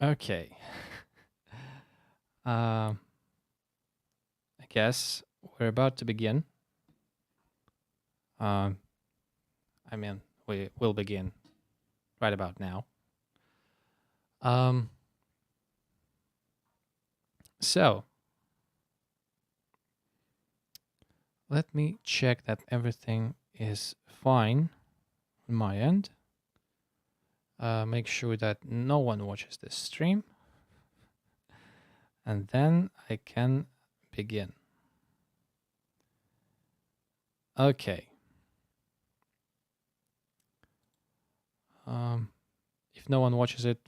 Okay. I guess we're about to begin. Um, I mean, we will begin right about now. Um, so let me check that everything is fine on my end. Make sure that no one watches this stream, and then I can begin. Okay. If no one watches it,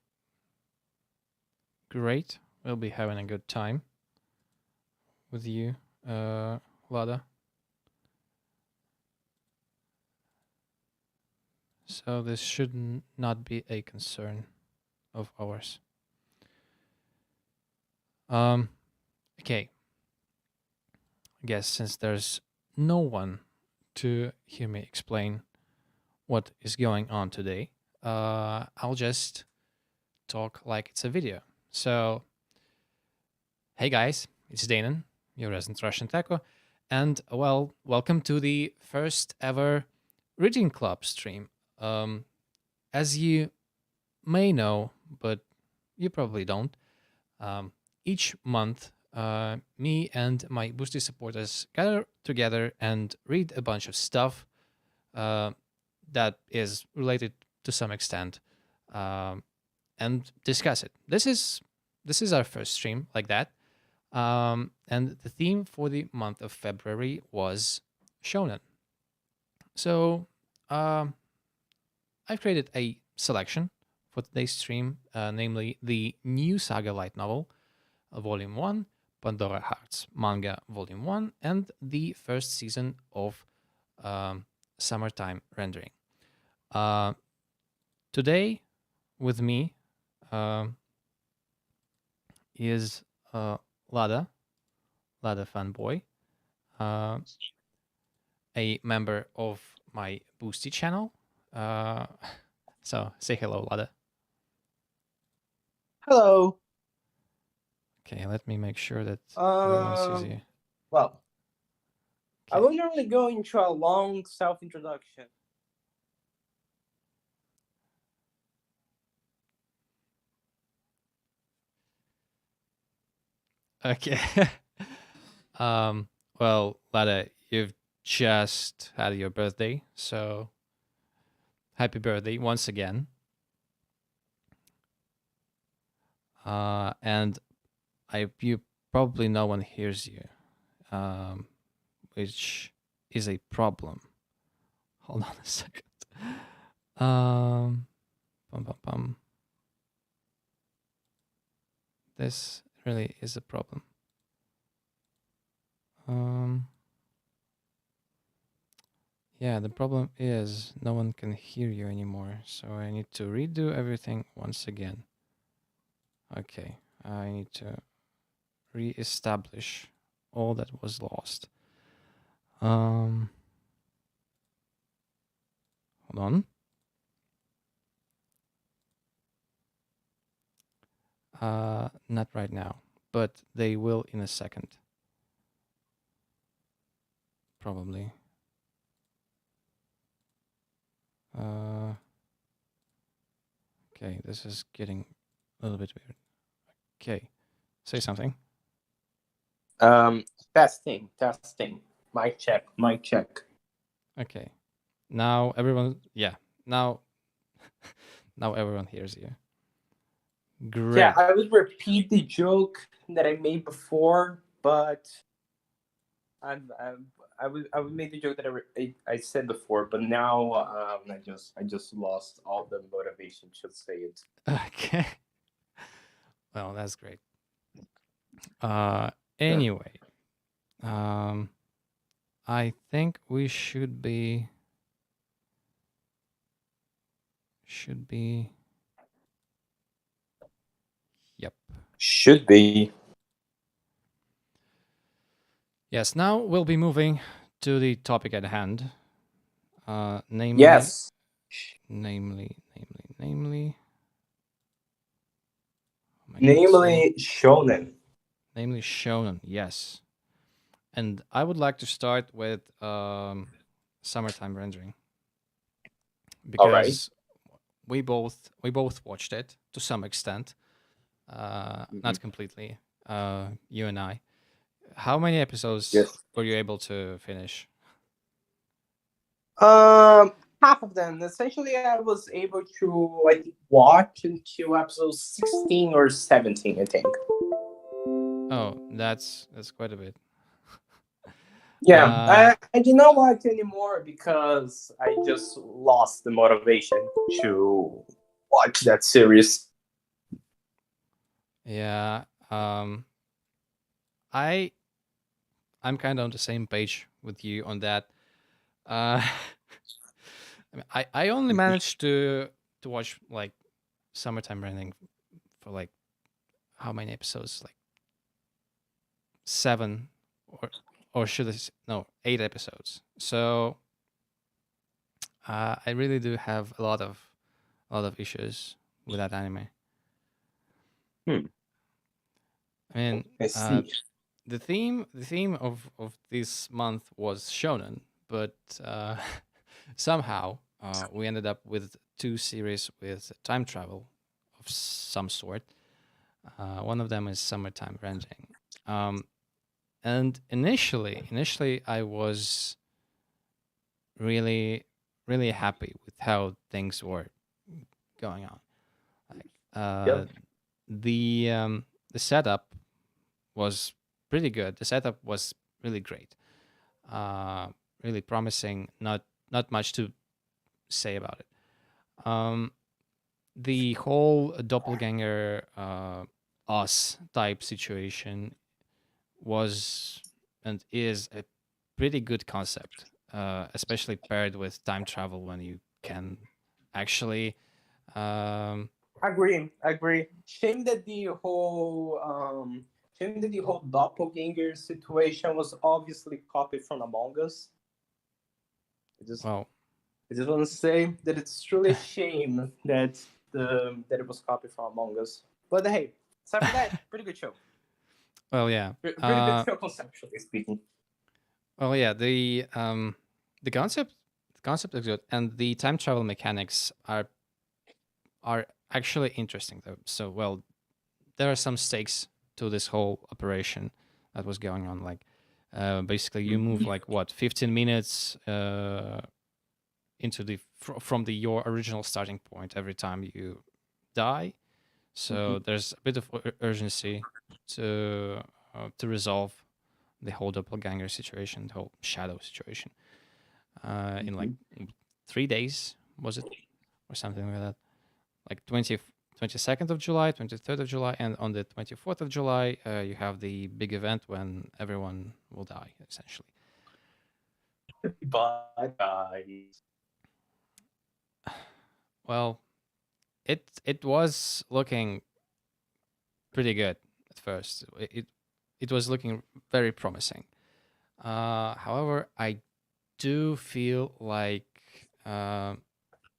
great. We'll be having a good time with you, Lada. So this should not be a concern of ours. Okay. I guess since there's no one to hear me explain what is going on today, I'll just talk like it's a video. So, hey guys, it's Danon, your resident Russian taco, and well, welcome to the first ever reading club stream. As you may know, but you probably don't, each month, me and my Boosty supporters gather together and read a bunch of stuff that is related to some extent, and discuss it. This is our first stream like that, and the theme for the month of February was shonen. So I've created a selection for today's stream, namely the New Saga light novel, Volume 1, Pandora Hearts manga, Volume 1, and the first season of Summertime Rendering. Today, with me, is Lada Fanboy, a member of my Boosty channel. So say hello, Lada. Hello. Okay, let me make sure that everyone sees you. Well, I Okay. will normally go into a long self-introduction. Okay. Well, Lada, you've just had your birthday, so happy birthday once again. And you probably no one hears you, which is a problem. Hold on a second. Bum, bum, bum. This really is a problem. Yeah, the problem is no one can hear you anymore, so I need to redo everything once again. Okay, I need to re-establish all that was lost. Hold on. Not right now, but they will in a second. Probably. Okay, this is getting a little bit weird. Okay, say something. Testing. Mic check. Okay, now everyone, yeah, now everyone hears you. Great. Yeah, I would repeat the joke that I made before, but I would make the joke that I said before, but now I just lost all the motivation to say it. Okay. Well, that's great. Anyway, I think we should be yep. Should be. Yes, now we'll be moving to the topic at hand. Namely, Yes. namely. Okay, so namely shonen. namely shonen, yes. And I would like to start with summertime rendering All right. because we both watched it to some extent, not Mhm. completely. You and I. How many episodes Yes. were you able to finish? Half of them. Essentially, I was able to like watch until episode 16 or 17, I think. Oh, that's quite a bit. Yeah, Uh, I did not watch anymore because I just lost the motivation to watch that series. yeah. I I'm kind of on the same page with you on that. Uh, I mean, I only managed to watch like summertime rendering for like how many episodes? Like seven, or should I no 8 episodes. So I really do have a lot of issues with that anime. Hmm, I mean, I uh, see. the theme of this month was shonen, but somehow we ended up with two series with time travel of some sort. One of them is summertime rendering. Um, and initially I was really really happy with how things were going on. Like Yep. the setup was pretty good. The setup was really great, uh, really promising. Not much to say about it. Um, the whole doppelganger us type situation was and is a pretty good concept, especially paired with time travel when you can actually. Agree, agree. Shame that the whole doppelganger situation was obviously copied from Among Us. I just Well, I just want to say that it's truly a shame that it was copied from Among Us. But hey, aside from that, pretty good show. well, yeah. Pretty good show conceptually speaking. Well, yeah. The concept is good, and the time travel mechanics are actually interesting though. So, well, there are some stakes to this whole operation that was going on. Like, basically, you move Mhm. like what 15 minutes into from the your original starting point every time you die. Mhm. So there's a bit of urgency to resolve the whole doppelganger situation, the whole shadow situation, in like Mhm. 3 days, was it, or something like that? Like 22nd of July, 23rd of July, and on the 24th of July, you have the big event when everyone will die, essentially. But guys, Well, it was looking pretty good at first. It was looking very promising. However, I do feel like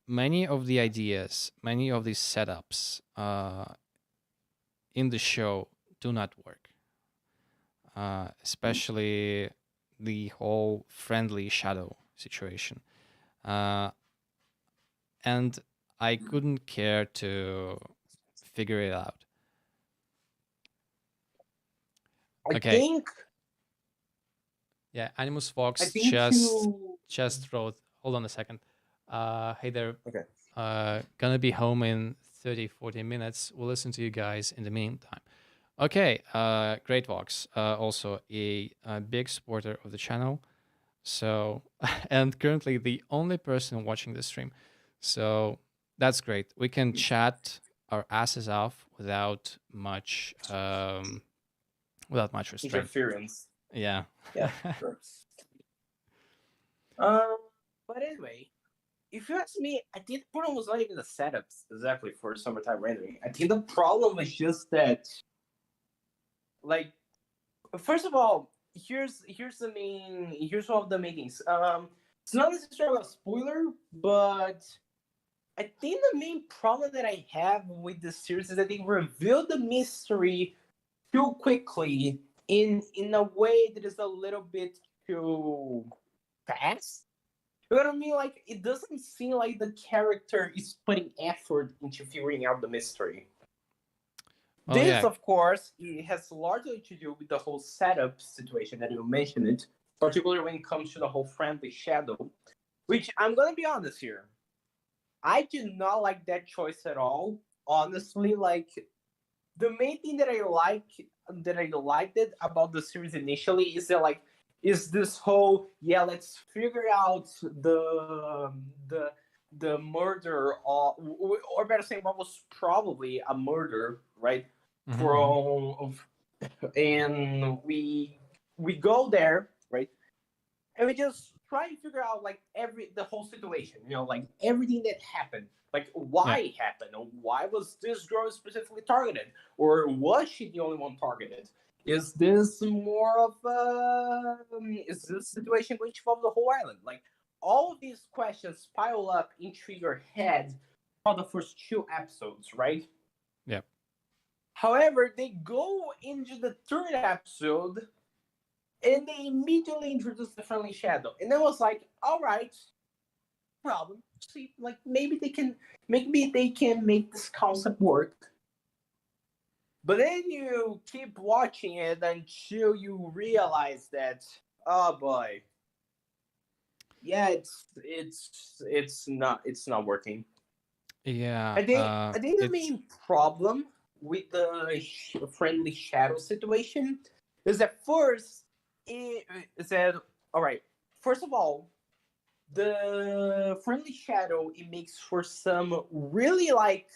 many of the ideas, many of these setups in the show do not work. Especially the whole friendly shadow situation. Uh, and I couldn't care to figure it out. I Okay, think yeah, Animus I Fox think to just wrote. Hold on a second. Hey there. okay. Gonna be home in 30-40 minutes. We'll listen to you guys in the meantime. Okay, great Vox. Also a big supporter of the channel. So, and currently the only person watching the stream. So that's great. We can chat our asses off without much restraint. Interference. Yeah. Yeah, sure. Um, but anyway, if you ask me, I think the problem was not even the setups exactly for summertime rendering. I think the problem was just that, like, first of all, here's one of the main things. It's not necessarily a spoiler, but I think the main problem that I have with the series is that they reveal the mystery too quickly in a way that is a little bit too fast. You know what I mean? Like it doesn't seem like the character is putting effort into figuring out the mystery. Well, This, yeah, of course, it has largely to do with the whole setup situation that you mentioned it, particularly when it comes to the whole friendly shadow. Which I'm gonna be honest here, I do not like that choice at all. Honestly, like the main thing that I liked it about the series initially is that like is this whole yeah let's figure out the the murder or better saying what was probably a murder right mm-hmm. from and we go there right and we just try and figure out like the whole situation, you know, like everything that happened, like why Yeah, it happened, or why was this girl specifically targeted, or was she the only one targeted? Is this more of is this situation going to involve the whole island? Like all of these questions pile up into your head for the first two episodes, right? yeah, However, they go into the third episode and they immediately introduced the friendly shadow, and I was like, all right, problem. See, like maybe they can make this concept work. But then you keep watching it until you realize that, oh boy, yeah, it's not working. yeah. I think the It's main problem with the friendly shadow situation is that first it said, all right, first of all, the friendly shadow it makes for some really like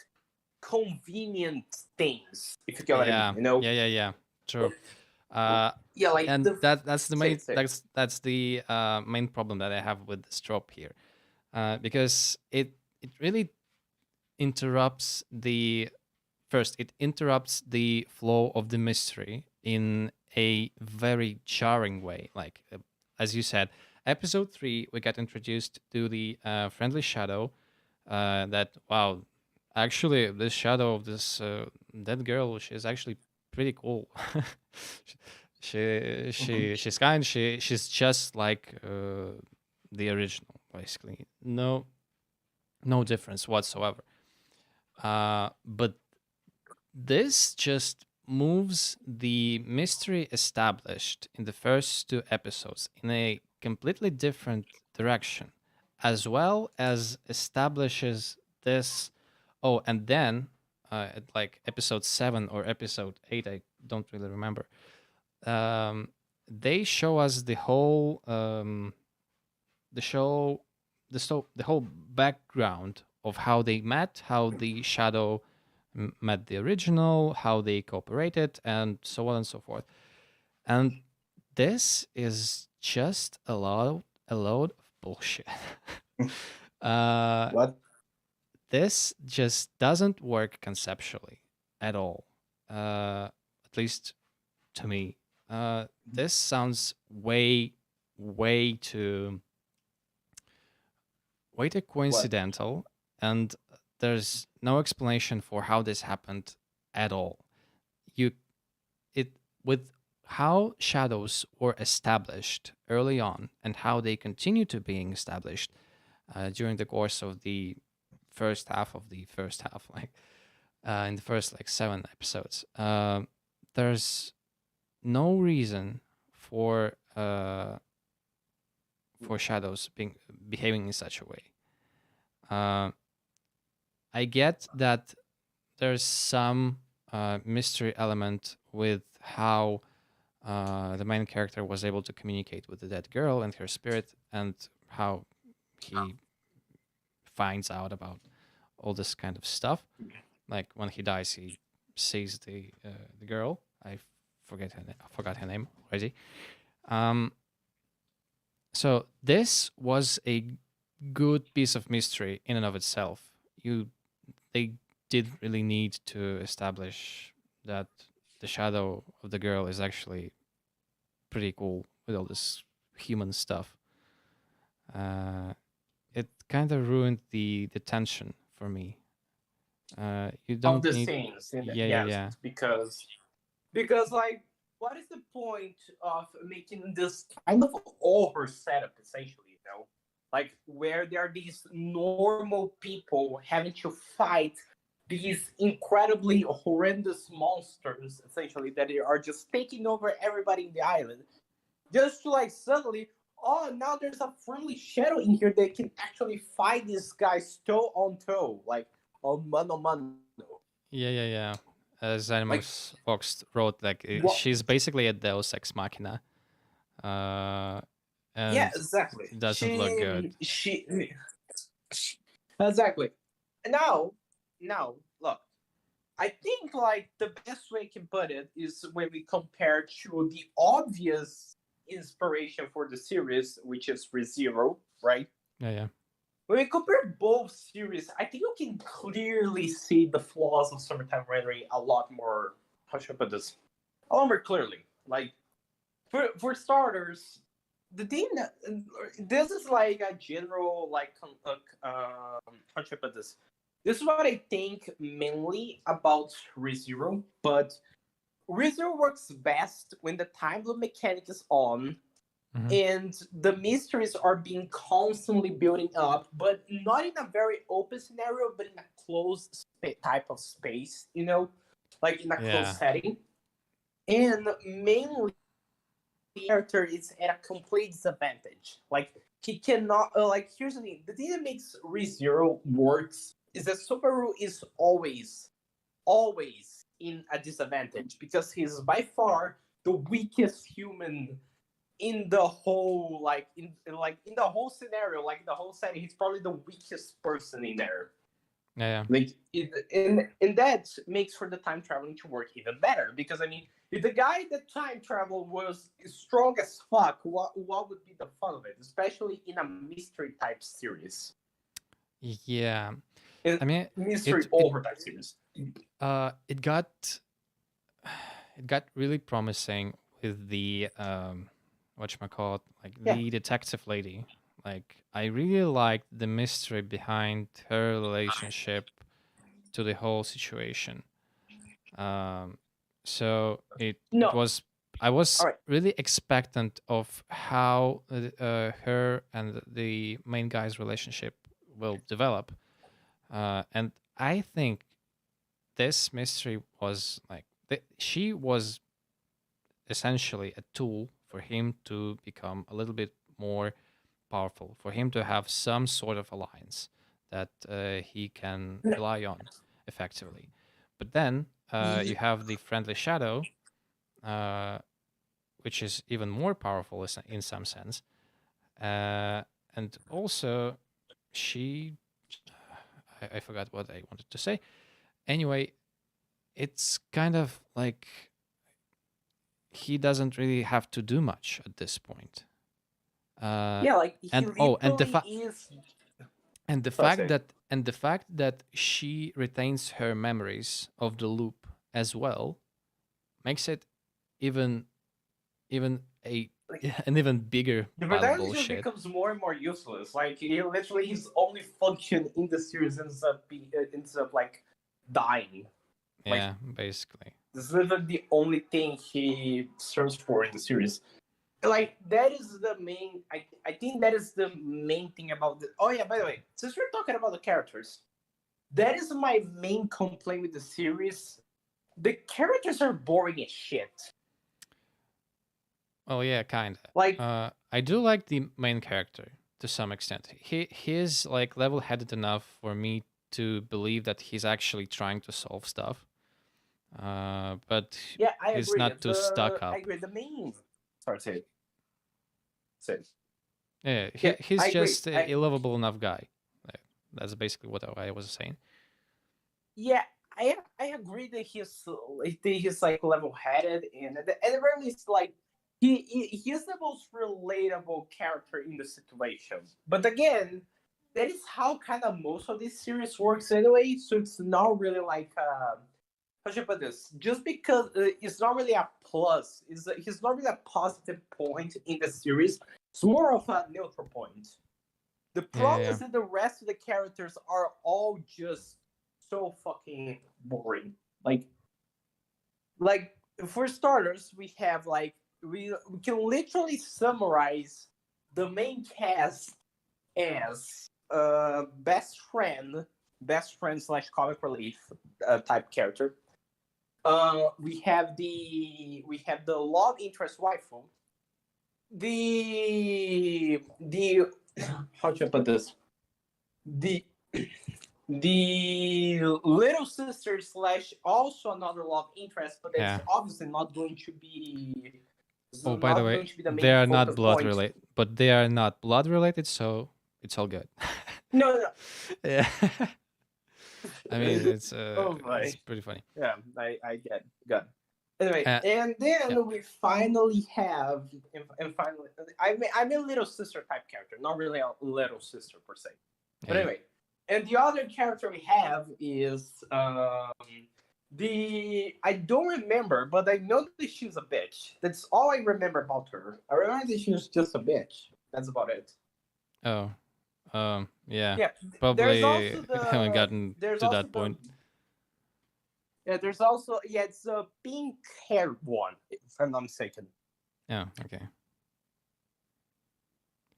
convenient things, if you get what I mean, yeah, you know. yeah, yeah, yeah. True. Uh, Yeah, like and the that's the say main say that's the main problem that I have with this drop here, because it really interrupts the first it interrupts the flow of the mystery in a very jarring way. Like as you said, episode 3 we got introduced to the friendly shadow. That wow, actually this shadow of this dead girl, she's actually pretty cool. She's kind. She's just like the original, basically. No difference whatsoever. But this just moves the mystery established in the first two episodes in a completely different direction, as well as establishes this. Oh, and then at like episode 7 or episode 8, I don't really remember. Um, they show us the show, the whole background of how they met, how the shadow met the original, how they cooperated, and so on and so forth. And this is just a load of bullshit. uh, what? this just doesn't work conceptually at all. At least to me. This sounds way too way too What? coincidental, and there's no explanation for how this happened at all. You it with how shadows were established early on and how they continue to being established during the course of the first half of the first half, like in the first like 7 episodes. There's no reason for shadows being behaving in such a way. Uh, I get that there's some mystery element with how the main character was able to communicate with the dead girl and her spirit, and how he finds out about all this kind of stuff. Like when he dies, he sees the girl. I forgot her name already. Um, so this was a good piece of mystery in and of itself. They did really need to establish that the shadow of the girl is actually pretty cool with all this human stuff. Uh, it kind of ruined the tension for me. You Of don't the need. scenes, and Yeah, yeah, yes, yeah, because like, what is the point of making this kind of over setup essentially? Like where there are these normal people having to fight these incredibly horrendous monsters essentially that are just taking over everybody in the island, just to like suddenly, oh, now there's a friendly shadow in here that can actually fight this guy toe on toe, like on mano mano. yeah, yeah, yeah. As Like Animals Fox wrote, like what? she's basically a Deus ex machina, Yeah, and exactly. it doesn't look good. Exactly. Now, look. I think like the best way I can put it is when we compare to the obvious inspiration for the series, which is ReZero, right? Yeah, yeah, When we compare both series, I think you can clearly see the flaws of Summertime Rendering a lot more. How should I put this? A lot more clearly. Like for starters, the thing that this is like a general like how should I put this? This is what I think mainly about ReZero, but ReZero works best when the time loop mechanic is on hmm, and the mysteries are being constantly building up, but not in a very open scenario, but in a closed type of space, like in a closed yeah, setting. And mainly, the character is at a complete disadvantage. Like, he cannot, here's the thing that makes ReZero works is that Subaru is always in a disadvantage because he's by far the weakest human in the whole in the whole scenario, like in the whole setting, he's probably the weakest person in there. yeah, Like and that makes for the time traveling to work even better because I mean, if the guy that time travel was strong as fuck, what would be the fun of it, especially in a mystery type series, yeah. Yeah. in I mean, mystery it over type series. it got it got really promising with the whatchamacallit, like Yeah. the detective lady. Like I really liked the mystery behind her relationship to the whole situation. Um, so it No. was I was All right. really expectant of how her and the main guy's relationship will develop, and I think this mystery was like she was essentially a tool for him to become a little bit more powerful, for him to have some sort of alliance that he can No. rely on effectively. But then you have the friendly shadow, uh, which is even more powerful in some sense. And also, she, I forgot what I wanted to say. Anyway, it's kind of like he doesn't really have to do much at this point. Uh, Yeah, like he and oh, literally is. So I say. and the fact that she retains her memories of the loop as well makes it even even a Like, an even bigger the pile of protagonist just bullshit. becomes more and more useless. Like he literally, his only function in the series ends up like dying. Like Yeah, basically. this is literally the only thing he serves for in the series. Like that is the main. I think that is the main thing about the. Oh yeah, by the way, since we're talking about the characters, that is my main complaint with the series. The characters are boring as shit. Oh yeah, kind of. Like I do like the main character to some extent. He's like level-headed enough for me to believe that he's actually trying to solve stuff. But yeah, I he's agree. not too stuck I up. agree. The main. Sorry, say it. Say it. Yeah, Yeah, he's I agree. just a lovable enough guy. Like, that's basically what I was saying. Yeah, I agree that he's like level headed and at the very least like he's the most relatable character in the situation. But again, that is how kind of most of this series works anyway. So it's not really like how should I put this? Just because it's not really a plus, he's not really a positive point in the series. It's more of a neutral point. The Yeah, problem yeah, is that the rest of the characters are all just so fucking boring. Like for starters, we have like we can literally summarize the main cast as best friend slash comic relief type character. We have the love interest waifu, the how should I put this? The the little sister slash also another love interest, but it's yeah. obviously not going to be Oh, by the way, the they main are not focus blood point. related, but they are not blood related, so it's all good. No, no. Yeah. I mean, Oh it's my. pretty funny. Yeah, I get got. Anyway, Uh, and yeah. then we finally have, and finally, I'm a little sister type character, not really a little sister per se. Yeah, But yeah. anyway, and the other character we have is the I don't remember, but I know that she's a bitch. That's all I remember about her. I remember that she was just a bitch. That's about it. Oh, yeah. Yeah, there's Probably also haven't the gotten there's to also that the point. yeah there's also yeah it's a pink haired one if I'm not mistaken. Yeah, okay.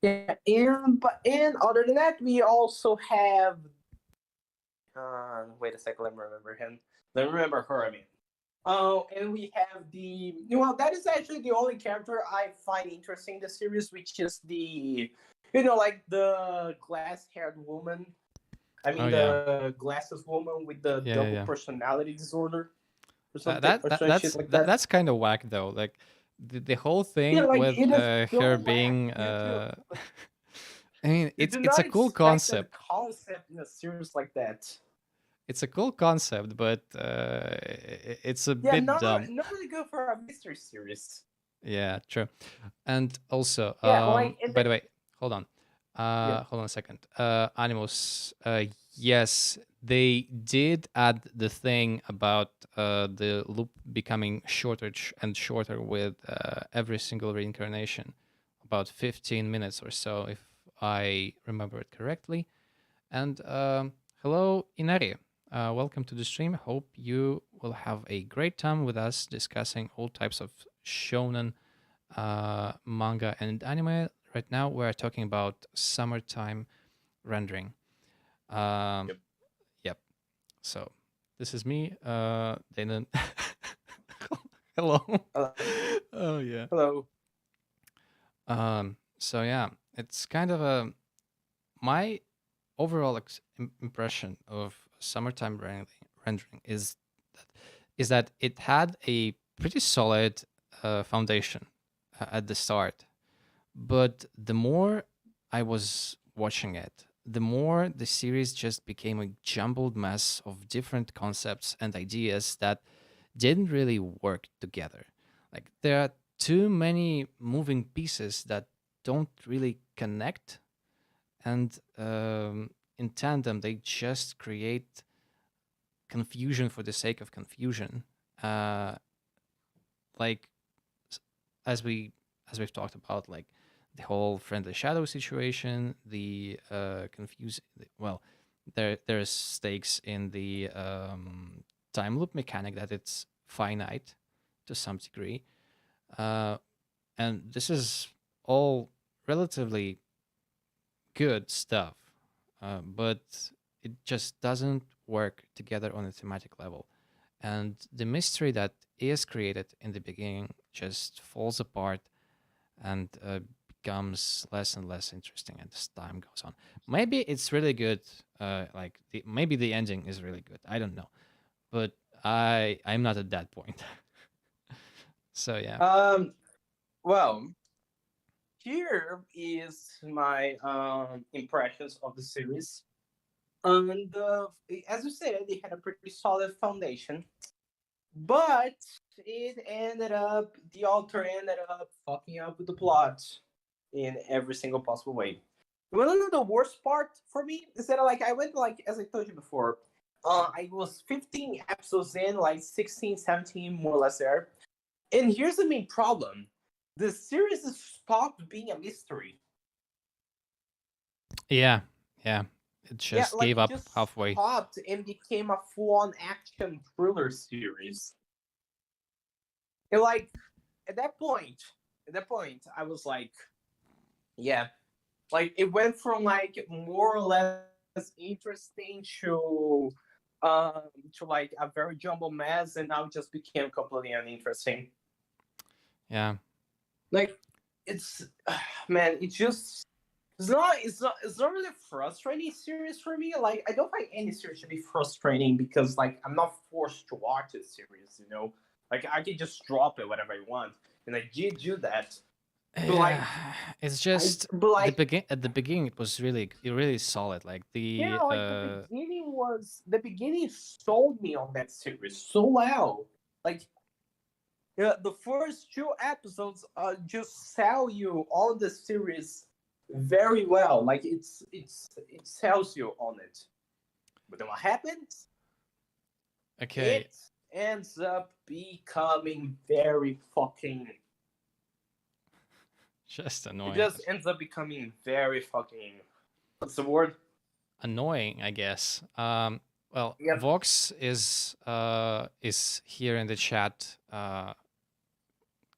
Yeah, and other than that, we also have. Wait a second. Let me remember him. Let me remember her. I mean. Oh, and we have that is actually the only character I find interesting in the series, which is like the glass-haired woman. I Oh mean, yeah, the glasses woman with the yeah, yeah, double yeah. personality disorder, or That something, that, or that some shit that's like that, that. that's kind of whack though. Like the whole Yeah, thing like with it is her so whack. being You do I mean, you it's do it's a not cool expect that concept. concept in a series like that. It's a cool concept, but it's a Yeah, bit not dumb. not really good for a mystery series. Yeah, true. And also, Yeah, like and by then the way, hold on. yeah. Hold on a second. Animals. Yes, they did add the thing about the loop becoming shorter and shorter with every single reincarnation, about 15 minutes or so, if I remember it correctly. And hello, Inari. Welcome to the stream. Hope you will have a great time with us discussing all types of shonen manga and anime. Right now, we're talking about summertime rendering. Um, Yep. yep. So this is me, Dana. Hello. Uh, Oh yeah. hello. So yeah, it's kind of a my overall impression of summertime rendering is that it had a pretty solid foundation at the start, but the more I was watching it, the more the series just became a jumbled mess of different concepts and ideas that didn't really work together. Like there are too many moving pieces that don't really connect, and in tandem they just create confusion for the sake of confusion. uh like s- as we've talked about, like the whole friendly shadow situation, the confuse well, there's stakes in the time loop mechanic, that it's finite to some degree, uh and this is all relatively good stuff, but it just doesn't work together on a thematic level. And the mystery that is created in the beginning just falls apart and becomes less and less interesting as time goes on. Maybe it's really good. Like maybe the ending is really good. I don't know, but I'm not at that point. So yeah. Um. Well, here is my impressions of the series. And as you said, they had a pretty solid foundation, but the author ended up fucking up with the plot in every single possible way. You want to know the worst part for me is that like I went like as I told you before, I was 15 episodes in, like 16, 17 more or less there. And here's the main problem: the series has stopped being a mystery. Yeah, yeah. It Yeah, just like gave it up just halfway. stopped and became a full-on action thriller series. And like at that point, I was like, yeah, like it went from like more or less interesting um to like a very jumbled mess, and now it just became completely uninteresting. Yeah. Like it's man, it just it's not really a frustrating series for me. Like I don't find any series to be frustrating because like I'm not forced to watch a series, you know. Like I can just drop it whenever I want, and I did do that. But Yeah, like it's I just but like at the beginning it was really solid. Like yeah, the like the beginning sold me on that series so well. Like yeah, the first two episodes just sell you on the series very well. Like it sells you on it. But then what happens? okay, It ends up becoming very fucking. just It annoying. just ends up becoming very fucking. What's the word? Annoying, I guess. Well, Yep. Vox is here in the chat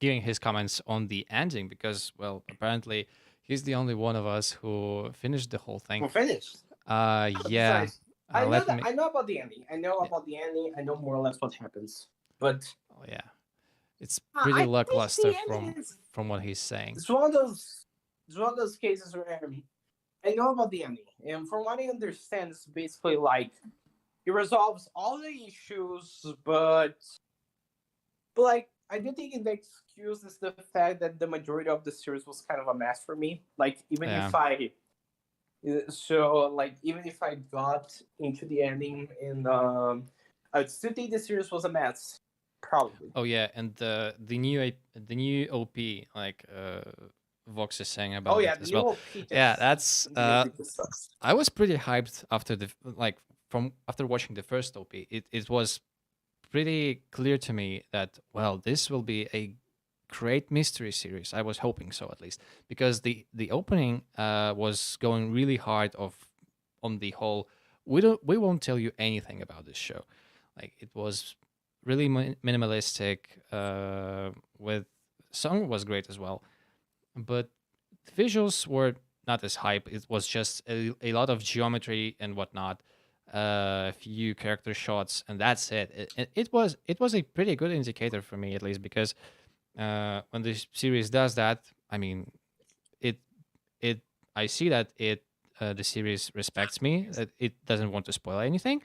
giving his comments on the ending because, well, apparently he's the only one of us who finished the whole thing. We're finished. Oh, that's Yeah. nice. I know Let that. me. I know about the ending. I know Yeah. about the ending. I know more or less what happens. But Oh, yeah. It's pretty I think lackluster the ending is. from what he's saying. It's one of those. It's one of those cases where I know about the ending, and from what I understand, it's basically like it resolves all the issues, but like I do think the excuse is the fact that the majority of the series was kind of a mess for me. Like even Yeah. if I so like even if I got into the ending and I'd still think the series was a mess. Probably. Oh yeah, and the new OP like Vox is saying Oh about yeah, it the as new well. OP Yeah, just that's the OP just sucks. I was pretty hyped after the like from after watching the first OP. It was pretty clear to me that well, this will be a great mystery series. I was hoping so at least because the opening was going really hard of on the whole. We won't tell you anything about this show. Like it was really minimalistic. With song was great as well, but the visuals were not as hype. It was just a lot of geometry and whatnot, a few character shots, and that's it. It was a pretty good indicator for me at least because when the series does that, I mean, it it I see that the series respects me. That it doesn't want to spoil anything.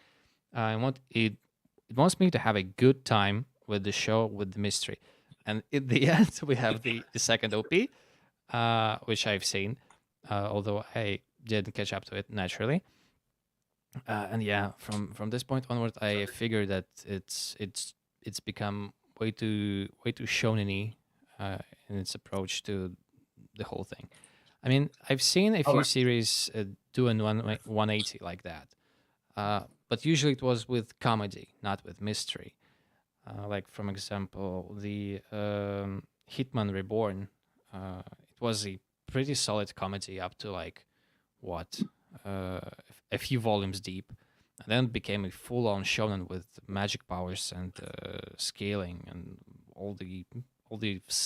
I want it wants me to have a good time with the show with the mystery. And in the end, we have the second OP, which I've seen, although I didn't catch up to it naturally. And yeah, from this point onward, I figured that it's become way too shonen-y in its approach to the whole thing. I mean, I've seen a few Okay. series do an 180 like that, but usually it was with comedy, not with mystery. Like, from example, the Hitman Reborn. It was a pretty solid comedy up to like what a few volumes deep, and then became a full-on shonen with magic powers and scaling and all the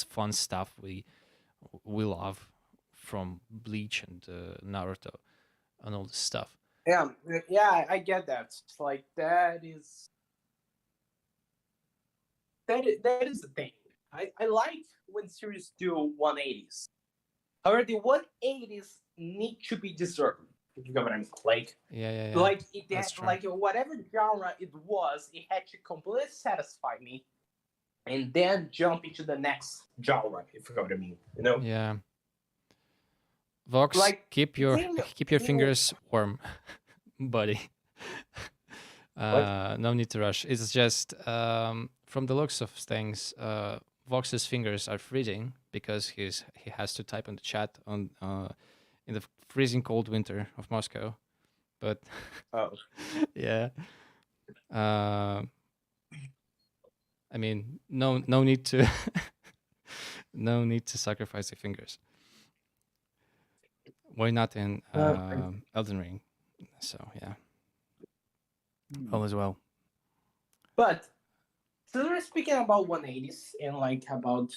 fun stuff we love from Bleach and Naruto and all this stuff. Yeah, yeah, I get that. Like that is the thing. I like when series do 180s. However, the 180s need to be deserved. If you get what I mean. Yeah, yeah, yeah. Like it That's true. like whatever genre it was, it had to completely satisfy me and then jump into the next genre, if you know what I mean. You know? Yeah. Vox, Like the keep your thing fingers warm, buddy. what? No need to rush. It's just from the looks of things, Vox's fingers are freezing because he has to type on the chat on in the freezing cold winter of Moscow. But Oh. yeah, uh, I mean, no need to no need to sacrifice your fingers. Why not in I- Elden Ring? So yeah, all as well. but so we're speaking about 180s and like about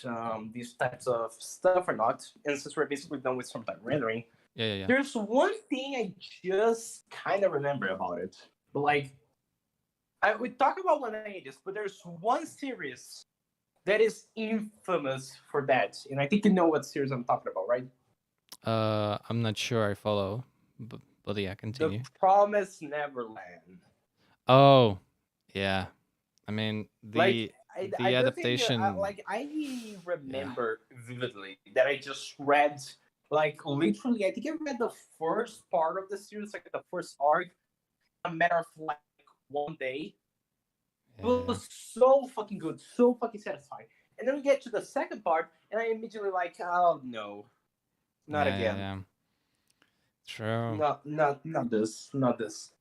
these types of stuff or not, and since we're basically done with some type rendering, Yeah, yeah, yeah. there's one thing I just kind of remember about it. But like, we talk about 180s, but there's one series that is infamous for that, and I think you know what series I'm talking about, right? I'm not sure I follow, but yeah, The continue. Promised Neverland. Oh, yeah. I mean Like, I the don't think adaptation. I Yeah, remember vividly that I just read like literally. I think I read the first part of the series, like the first arc, a matter of like 1 day. It yeah, yeah, was so fucking good, so fucking satisfying. And then we get to the second part, and I immediately like, oh no, not yeah, yeah, again. yeah. True, Not this, not this.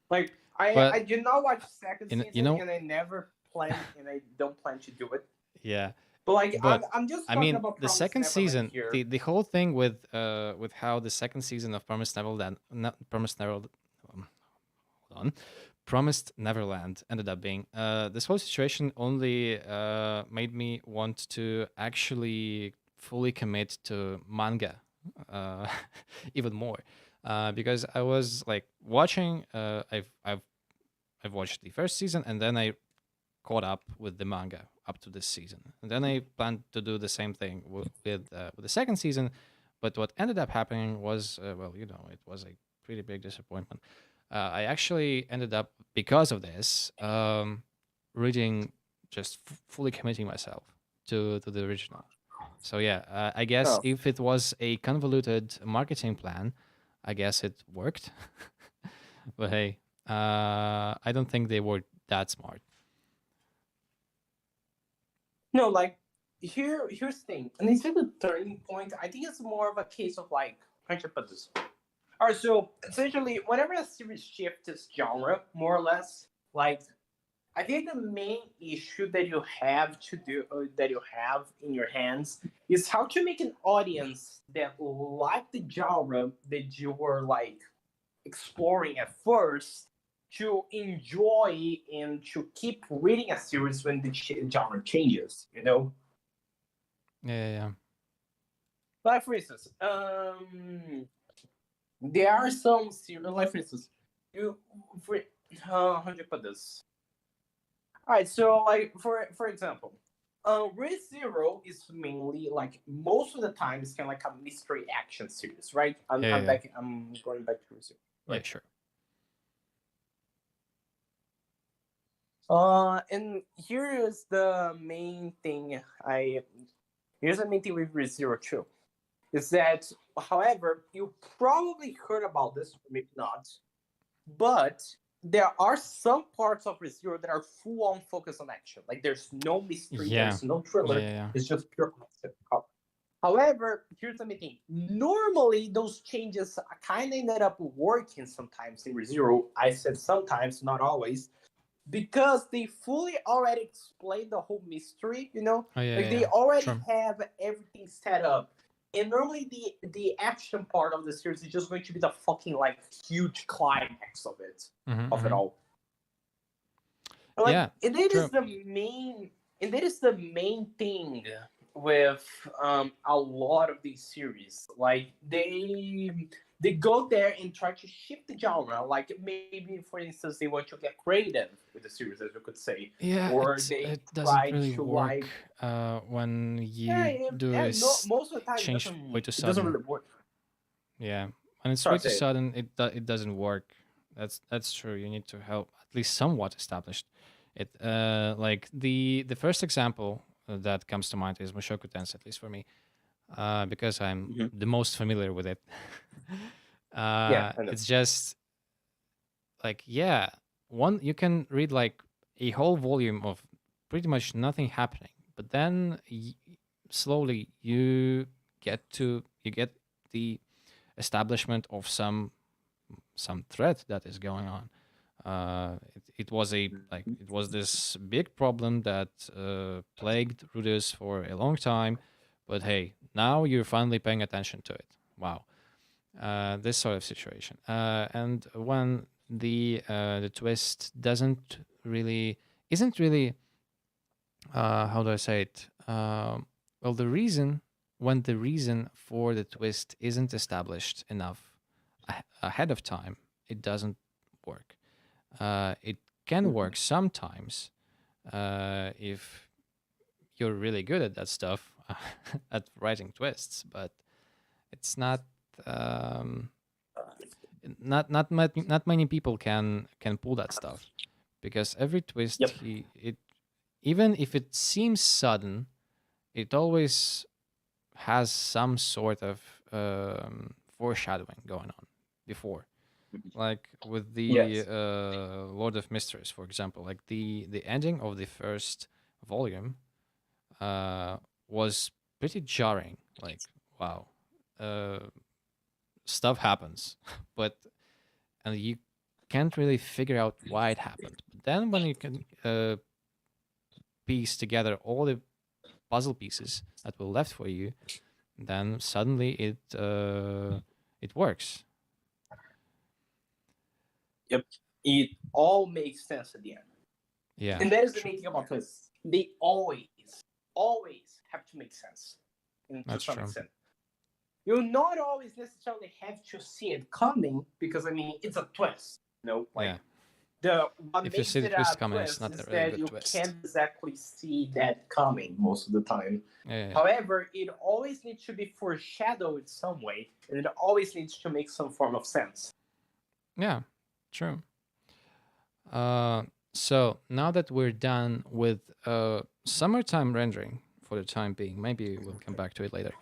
Like but I did not watch second you season, know, and I never plan, and I don't plan to do it. yeah. But like But I'm just I talking mean, about the Promised second Neverland season, here. the whole thing with how the second season of Promised Neverland, not Promised Neverland, hold on, Promised Neverland ended up being. This whole situation only made me want to actually fully commit to manga, uh, even more, because I was like watching. I've watched the first season, and then I caught up with the manga up to this season, and then I planned to do the same thing with the second season. But what ended up happening was, well, you know, it was a pretty big disappointment. I actually ended up, because of this, reading, just fully committing myself to the original. So yeah, I guess Oh if it was a convoluted marketing plan, I guess it worked. But hey, I don't think they were that smart. no, like here's the thing, and instead of turning point, I think it's more of a case of like how should I put this? All right, so essentially, whenever a series shifts its genre, more or less, like I think the main issue that you have to do that you have in your hands is how to make an audience that like the genre that you were like exploring at first to enjoy and to keep reading a series when the genre changes. You know, Yeah, yeah, yeah. like for instance, there are some series. Like for instance, you for how do you put this? All right, so like for example, Red Zero is mainly like most of the time it's kind of like a mystery action series, right? Yeah, yeah, I'm yeah. back. I'm going back to Red Zero, Yeah, right? sure. And here is the main thing. Here's the main thing with Red Zero too is that, however, you probably heard about this, maybe not, but there are some parts of ReZero that are full on focus on action. Like there's no mystery, Yeah, there's no yeah, thriller, yeah, yeah. it's just pure action. However, here's the main thing. Normally, those changes kind of ended up working sometimes in ReZero. I said sometimes, not always, because they fully already explained the whole mystery, you know? Oh, yeah, Like yeah, they yeah. already Sure. have everything set up. And normally the action part of the series is just going to be the fucking like huge climax Mm-hmm, of it mm-hmm. all. Like Yeah, and it is true. the main and that is the main thing with a lot of these series. Like they go there and try to shift the genre. Like maybe, for instance, they want to get creative with the series, as you could say, Yeah, or they it doesn't try really to work like when yeah, you yeah, do yeah, no, is most of the time change way too it doesn't sudden. really work. Yeah, when it's way Sorry, too say it. sudden, it doesn't work. That's true. You need to help at least somewhat establish it. Like the first example that comes to mind is Mushoku Tensei, at least for me, because I'm Mhm. the most familiar with it. Yeah, I know. It's just like, yeah, one, you can read like a whole volume of pretty much nothing happening, but then slowly you get the establishment of some threat that is going on. It was a like Mhm. it was this big problem that plagued readers for a long time, but hey, now you're finally paying attention to it. Wow. This sort of situation. And when the twist isn't really how do I say it? Well, the reason for the twist isn't established enough ahead of time, it doesn't work. It can work sometimes if you're really good at that stuff, at writing twists, but it's um, not many people can pull that stuff because every twist Yep. even if it seems sudden, it always has some sort of foreshadowing going on before. Like with the Yes. Lord of Mysteries, for example, like the ending of the first volume uh, was pretty jarring. Like, wow, uh, stuff happens, but and you can't really figure out why it happened. But then when you can piece together all the puzzle pieces that were left for you, then suddenly it works. Yep. It all makes sense at the end. Yeah, And that is the true. main thing about twists. They always have to make sense. And to That's some true. extent. You'll not always necessarily have to see it coming because I mean it's a twist. You know, like Yeah, the what if you makes see the it twist a coming, it's twist not a is really that good you twist. can't exactly see that coming most of the time. Yeah, However, it always needs to be foreshadowed some way, and it always needs to make some form of sense. yeah, true. Uh, so now that we're done with summertime rendering for the time being, maybe we'll come back to it later.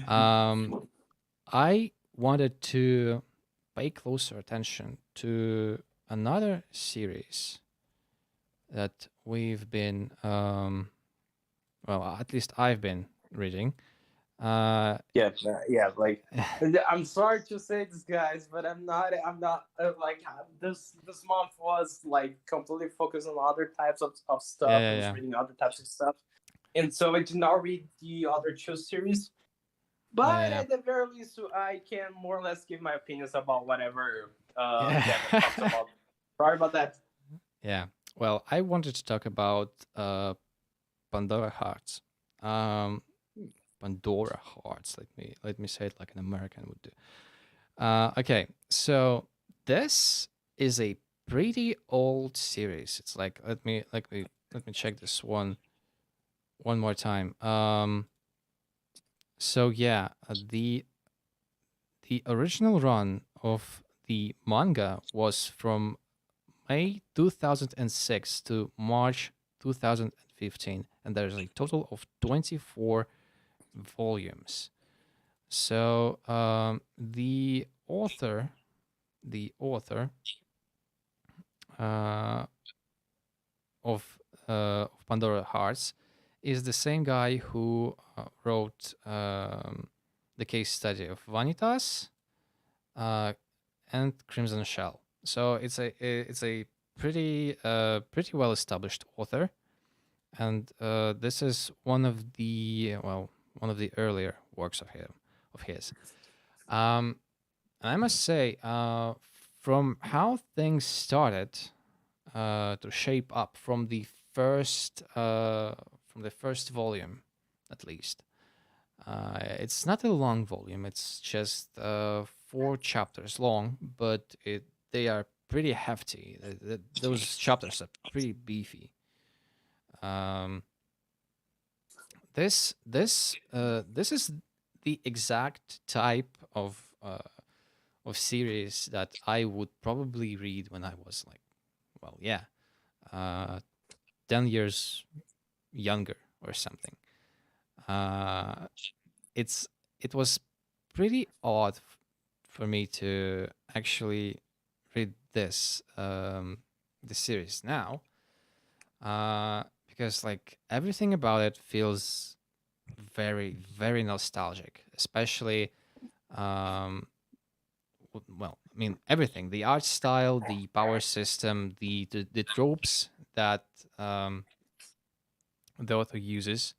Um, I wanted to pay closer attention to another series that we've been, well, at least I've been reading. Uh, Yeah, yeah. Like, I'm sorry to say this, guys, but I'm not. Like this month was like completely focused on other types of yeah, stuff. I yeah, was yeah, reading other types of stuff, and so I did not read the other two series. But yeah, at the very least, I can more or less give my opinions about whatever Devin talks yeah. about. Sorry about that. Yeah. Well, I wanted to talk about Pandora Hearts. Um, Pandora Hearts. Let me say it like an American would do. Okay, so this is a pretty old series. It's like let me check this one more time. So yeah, the original run of the manga was from May 2006 to March 2015, and there's a total of 24 volumes. So the author uh, of Pandora Hearts is the same guy who wrote the case study of Vanitas uh, and Crimson Shell. So it's a pretty well established author, and this is one of the earlier works of his. Um, and I must say, from how things started to shape up from the first volume, at least. It's not a long volume. It's just 4 chapters long, but they are pretty hefty. Those chapters are pretty beefy. Um, this is the exact type of series that I would probably read when I was like, well, yeah, uh, 10 years younger or something. Uh, it's it was pretty odd for me to actually read this series now, because like everything about it feels very very nostalgic, especially um, well, I mean everything, the art style, the power system, the tropes that um, the author uses.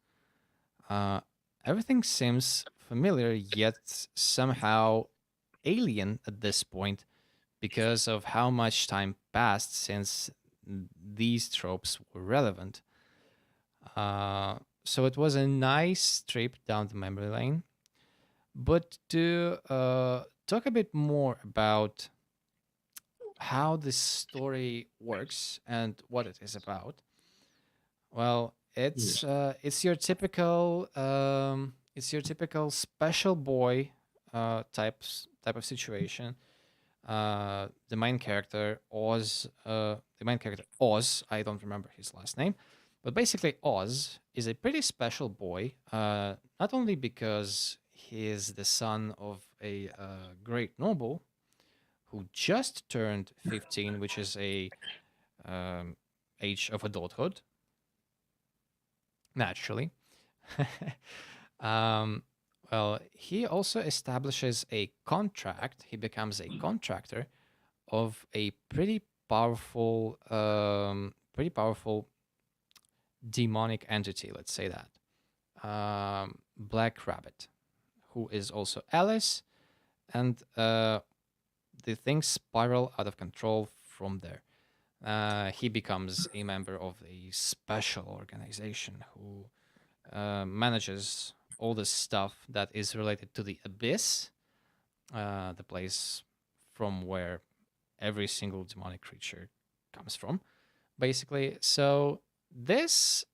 Uh, Everything seems familiar, yet somehow alien at this point because of how much time passed since these tropes were relevant. Uh, so it was a nice trip down the memory lane. But to talk a bit more about how this story works and what it is about, well, it's your typical special boy type of situation. The main character Oz. I don't remember his last name, but basically Oz is a pretty special boy. Not only because he is the son of a great noble who just turned 15, which is a um, age of adulthood, naturally. um, well, he also establishes a contract. He becomes a contractor of a pretty powerful demonic entity. Let's say that Black Rabbit, who is also Alice, and the things spiral out of control from there. He becomes a member of a special organization who manages all the stuff that is related to the abyss, the place from where every single demonic creature comes from, basically. So this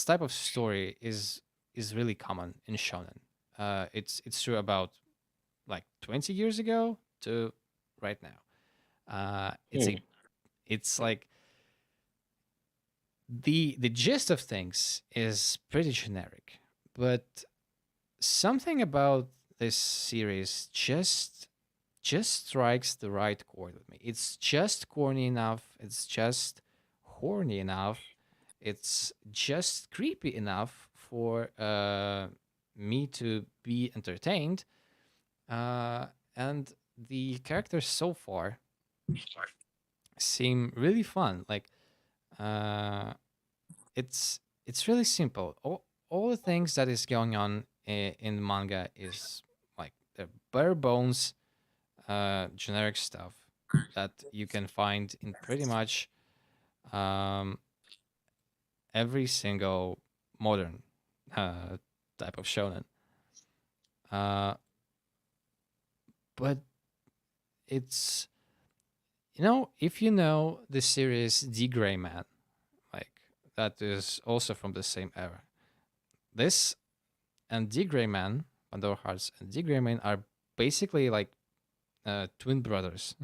type of story is really common in shonen. It's true about like 20 years ago to right now. Hmm. It's like the gist of things is pretty generic, but something about this series just strikes the right chord with me. It's just corny enough. It's just horny enough. It's just creepy enough for me to be entertained. Uh, and the characters so far seem really fun. Like uh, it's really simple. All the things that is going on in manga is like the bare bones generic stuff that you can find in pretty much um, every single modern uh, type of shonen. Uh, but it's if you know the series The Gray Man, like that is also from the same era. This and The Gray Man, Pandora Hearts and The Gray Man are basically like twin brothers.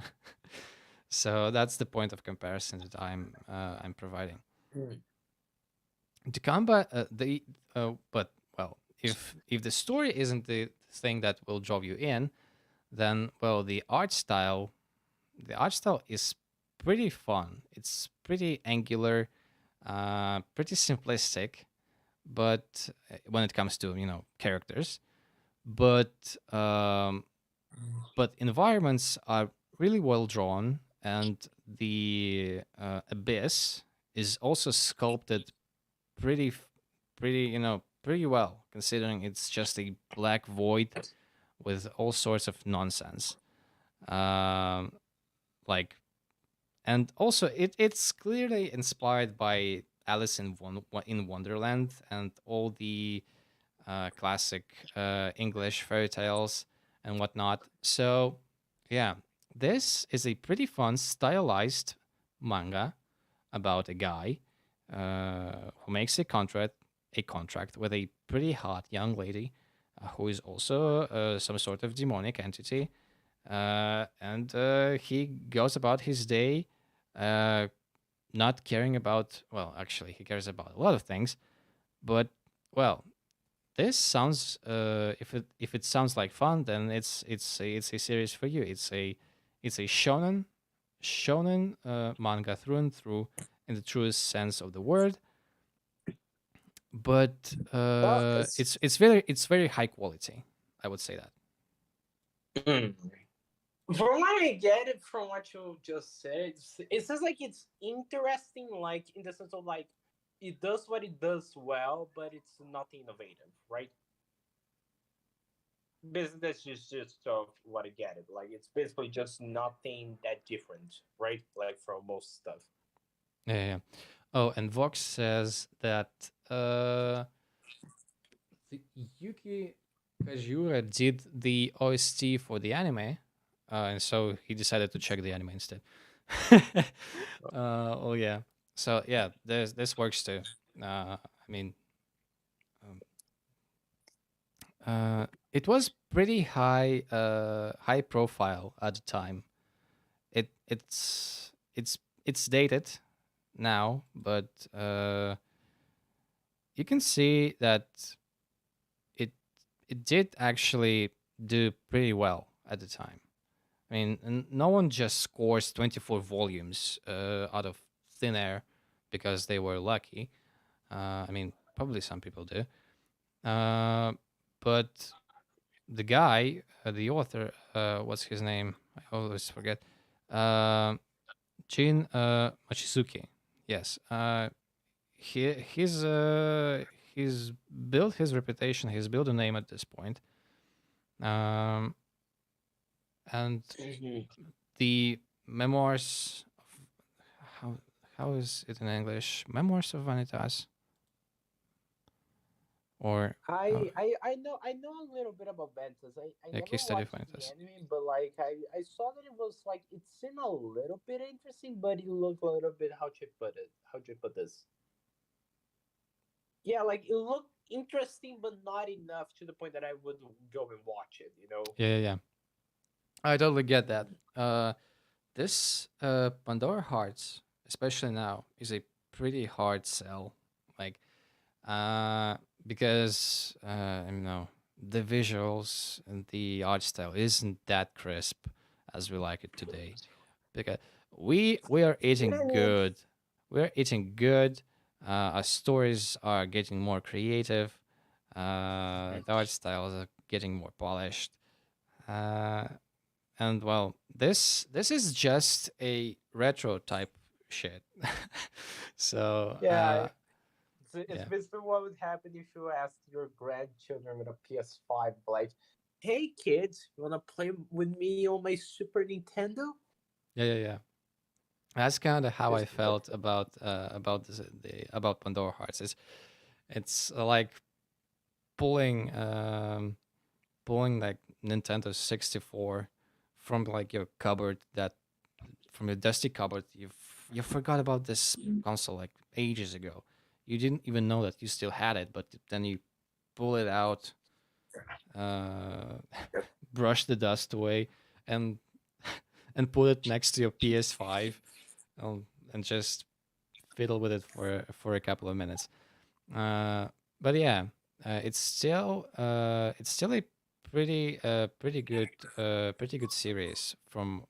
So that's the point of comparison that I'm providing. Hmm. To combat the but well, if the story isn't the thing that will draw you in, then well, the art style is pretty fun. It's pretty angular, pretty simplistic, but when it comes to characters, but environments are really well drawn, and the abyss is also sculpted pretty pretty well, considering it's just a black void with all sorts of nonsense. um like and also it's clearly inspired by Alice in Wonderland and all the classic English fairy tales and whatnot. So yeah, this is a pretty fun stylized manga about a guy who makes a contract with a pretty hot young lady who is also some sort of demonic entity, and he goes about his day, uh, not caring about. Well, actually, he cares about a lot of things, but well, this sounds if it sounds like fun, then it's a series for you. It's a shonen manga through and through in the truest sense of the word, but Well, it's very high quality. I would say that. hmm. From what I get it from what you just said, it sounds like it's interesting, like in the sense of like it does what it does well, but it's not innovative, right? business is just of what I get it. Like it's basically just nothing that different, right? Like from most stuff. Yeah, yeah. Oh, and Vox says that the Yuki Kajiura did the OST for the anime, and so he decided to check the anime instead. Oh yeah. So yeah, this works too. I mean, um, it was pretty high profile at the time. It's dated now, but you can see that it it did actually do pretty well at the time. I mean, no one just scores 24 volumes out of thin air because they were lucky. I mean, probably some people do. Uh, but the guy, the author, what's his name? I always forget. Uh, Jin Machizuki. Yes. He's built his reputation. He's built a name at this point. Um, and Mhm. the memoirs of how how is it in English? Memoirs of Vanitas, or how? I know a little bit about Ventus. I Yeah, never case study of watched the Vanitas. anime, but like I saw that it was like it seemed a little bit interesting, but it looked a little bit how should I put it? How should I put this? Yeah, like it looked interesting, but not enough to the point that I would go and watch it. You know. Yeah, yeah, yeah. I totally get that. This Pandora Hearts, especially now, is a pretty hard sell. Like, uh, because you know the visuals and the art style isn't that crisp as we like it today. Because we are eating Yeah. good, we're eating good. Our stories are getting more creative. The art styles are getting more polished. Uh, and well, this is just a retro type shit. So Yeah, it's yeah, basically what would happen if you asked your grandchildren with a PS5, like, "Hey kids, you wanna play with me on my Super Nintendo?" yeah, yeah, yeah. That's kind of how I Basically, what. felt about about Pandora Hearts. It's like pulling pulling like Nintendo 64 from like your cupboard, that from your dusty cupboard. You forgot about this console like ages ago. You didn't even know that you still had it, but then you pull it out, uh, brush the dust away, and and put it next to your PS5, and just fiddle with it for a couple of minutes. Uh, but yeah, it's still a pretty good series from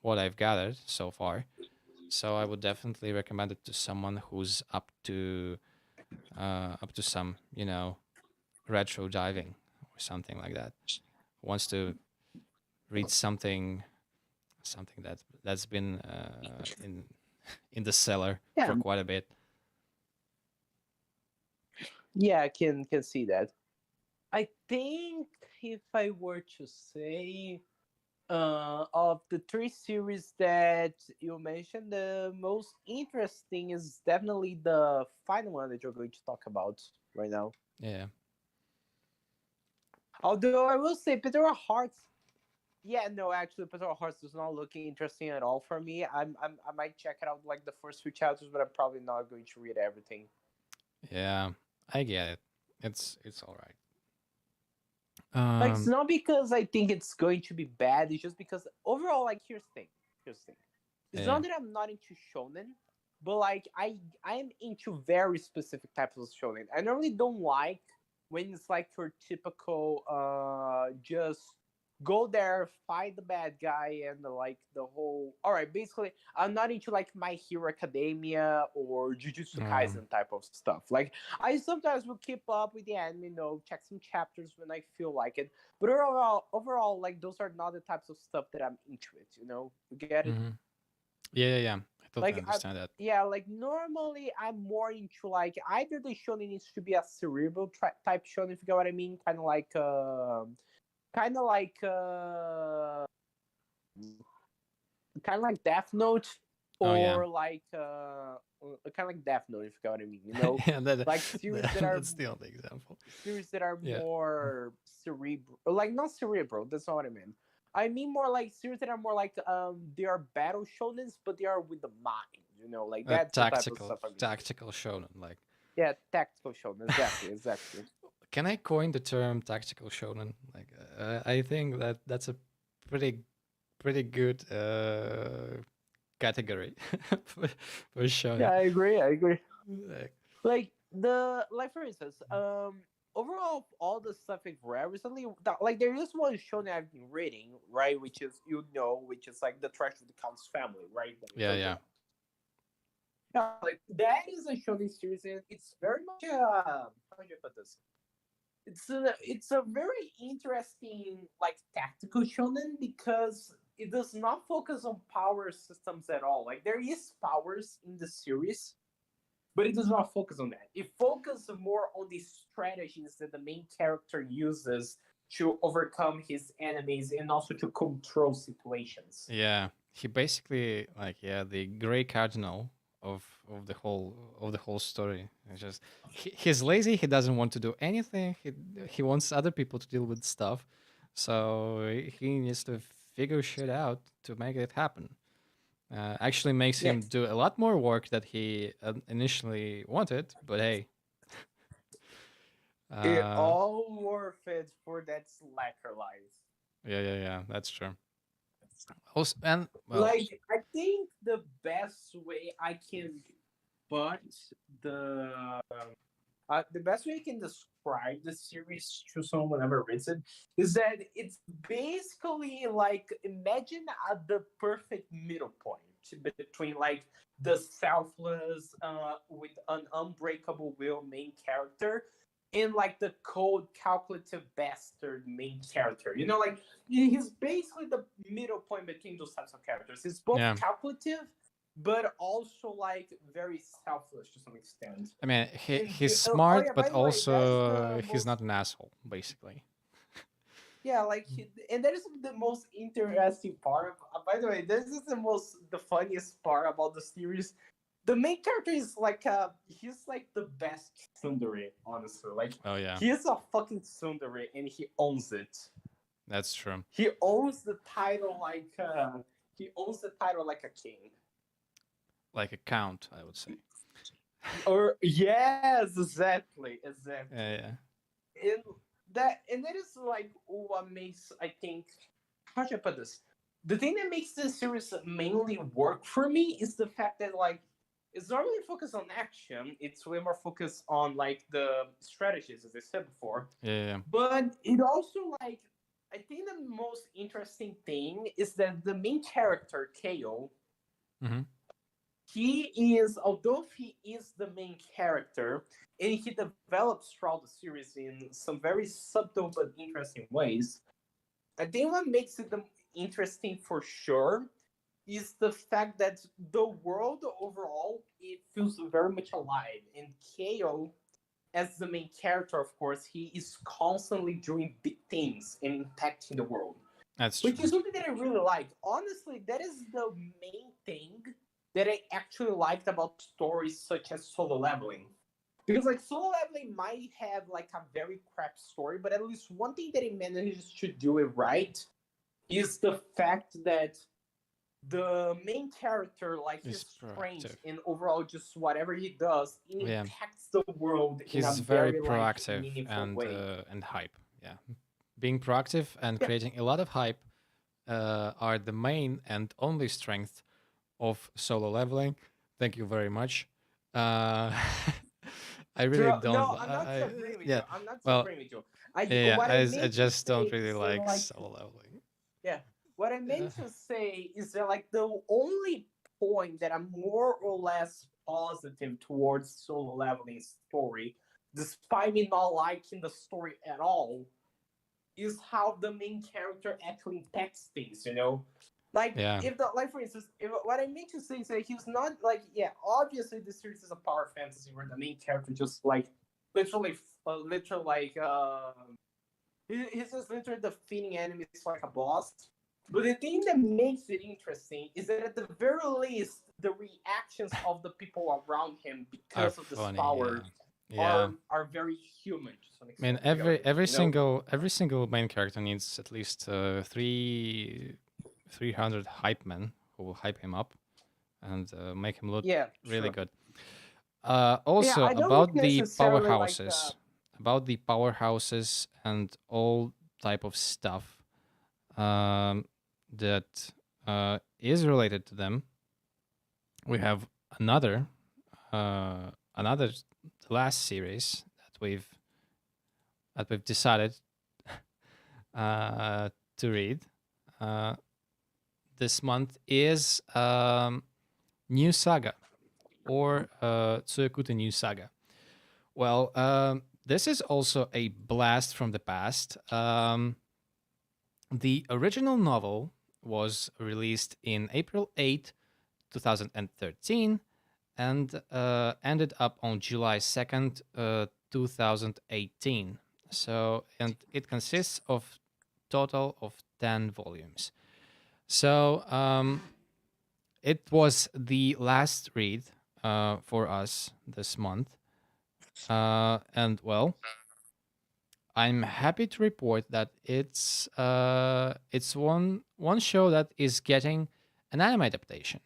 what I've gathered so far. So I would definitely recommend it to someone who's up to some, you know, retro diving or something like that. Wants to read something that's been in the cellar Yeah, for quite a bit. yeah, I can see that. I think if I were to say, of the three series that you mentioned, the most interesting is definitely the final one that you're going to talk about right now. Yeah. Although I will say, Pandora Hearts. Yeah, no, actually, Pandora Hearts does not look interesting at all for me. I might check it out like the first few chapters, but I'm probably not going to read everything. Yeah, I get it. It's all right. Like, it's Um, not because I think it's going to be bad. It's just because overall, like, here's the thing. Here's the thing. It's yeah. not that I'm not into shonen, but like I'm into very specific types of shonen. I normally don't like when it's like your typical just go there, fight the bad guy, and like the whole. All right, basically, I'm not into like My Hero Academia or Jujutsu Um, Kaisen type of stuff. Like I sometimes will keep up with the anime, check some chapters when I feel like it. But overall, like those are not the types of stuff that I'm into it. You get it? mhm. Yeah, yeah, yeah. I totally Like understand that. yeah, like normally I'm more into like either the shonen needs to be a cerebral type shonen, if you get what I mean, kind of like kind of like Death Note, Oh yeah. or like kind of like Death Note, if you get what I mean. You know, Yeah, like series that are that's the only example. Yeah. more cerebral, like not cerebral. That's not what I mean. I mean more like series that are more like they are battle shonens, but they are with the mind. You know, like that's the type of stuff I'm into. Tactical shonen. Like, Yeah, tactical shonen. Exactly, exactly. can I coin the term tactical shonen? Like, I think that that's a pretty good category for, for Yeah, shonen. I agree. I agree. Like, Like for instance, overall all the stuff I've read recently, like there is one show that I've been reading, right, which is, which is like the Trash of the Count's Family, right, that we yeah, talked yeah, about. Yeah, like that is a shonen series, and it's very much how do I put this, it's a very interesting like tactical shonen, because it does not focus on power systems at all. Like there is powers in the series, but it does not focus on that. It focuses more on the strategies that the main character uses to overcome his enemies and also to control situations. yeah. He basically, like, yeah, the gray cardinal of of the whole story. It's just he's lazy. He doesn't want to do anything. He wants other people to deal with stuff, so he needs to figure shit out to make it happen. Actually makes him Yes, do a lot more work that he initially wanted. But hey, it uh, all worth it for that slacker life. yeah, yeah, yeah, that's true. Also, and well, Like I think the best way I can put the the best way I can describe the series to someone who never reads it is that it's basically like, imagine the perfect middle point between like the selfless, with an unbreakable will main character, and like the cold, calculative bastard main character. You know, like he's basically the middle point between those types of characters. He's both yeah. calculative, but also like very selfless to some extent. I mean, And he's oh smart, yeah, but by the way, that is also the he's most, not an asshole, basically. yeah, like and that is the most interesting part. By the way, this is the funniest part about the series. The main character is like he's like the best tsundere, honestly. Like Oh yeah, he is a fucking tsundere and he owns it. that's true. He owns the title like a king. Like a count, I would say. Or yes, exactly, exactly. Yeah, And that is like what makes, I think, how should I put this? The thing that makes this series mainly work for me is the fact that like it's not really focused on action. It's way more focused on like the strategies, as I said before. yeah, yeah, But it also like, I think the most interesting thing is that the main character, Ko, yeah. Hmm. he is, although he is the main character, and he develops throughout the series in some very subtle but interesting ways. I think what makes it interesting for sure is the fact that the world overall, it feels very much alive, and Ko, as the main character, of course, he is constantly doing big things and impacting the world, That's which true. is something that I really like. Honestly, that is the main thing that I actually liked about stories such as Solo Leveling. Because like Solo Leveling might have like a very crap story, but at least one thing that it manages to do it right is the fact that the main character, like his He's strength proactive. and overall just whatever he does, it Yeah, impacts the world in a he's very very like proactive meaningful way. and hype. Yeah, being proactive and Yeah, creating a lot of hype are the main and only strength of solo leveling. Thank you very much. Uh, I really true. don't. No, I'm not disagreeing with you. Yeah. I'm not Well, disagreeing with you. yeah. What I I meant to just don't say really is like like, solo leveling. yeah, what I Uh, meant to say is that like the only point that I'm more or less positive towards Solo Leveling story, despite me not liking the story at all, is how the main character actually impacts things. You know, like yeah. if the like for instance, if what I meant to say is that he's not like, yeah, obviously this series is a power fantasy where the main character just like literally, literally like He's just literally defeating enemies like a boss. But the thing that makes it interesting is that at the very least, the reactions of the people around him Are because of this funny, power yeah. Yeah. are very human to some I mean, extent. To be honest, every you know? single main character needs at least 300 hype men who will hype him up and make him look Yeah, really sure. good. Yeah, Also I don't think about the necessarily like powerhouses and all type of stuff um, that is related to them. We have another another last series that we've decided uh, to read uh, this month is New Saga or Tsuyokute New Saga. Well, this is also a blast from the past. The original novel was released in April 8th, 2013, and ended up on July 2nd, 2018. So, and it consists of total of 10 volumes. So, it was the last read for us this month. And well, I'm happy to report that it's one show that is getting an anime adaptation.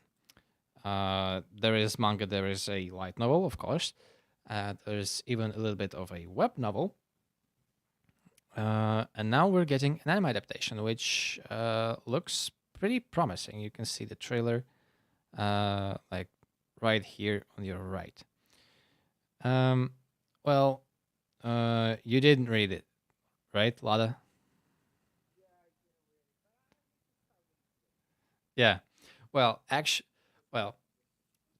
There is manga, there is a light novel, of course. There's even a little bit of a web novel. And now we're getting an anime adaptation, which looks pretty promising. You can see the trailer, like right here on your right. Um, well, you didn't read it, right, Lada? Yeah. Well, actually, well,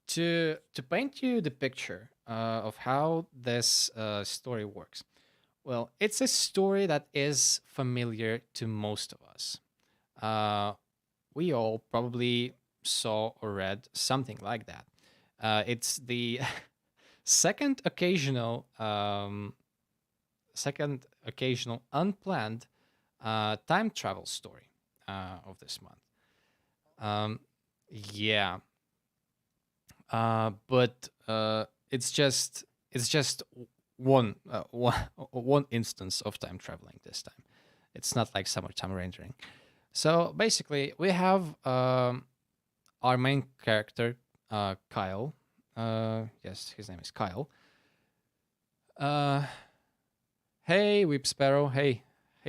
to paint you the picture of how this story works. Well, it's a story that is familiar to most of us. Uh, we all probably saw or read something like that. It's the second occasional, unplanned time travel story of this month. Um, yeah, but it's just one one instance of time traveling this time. It's not like summertime rendering. So basically, we have our main character, Kyle. Yes, his name is Kyle. Uh, hey, Whip Sparrow. Hey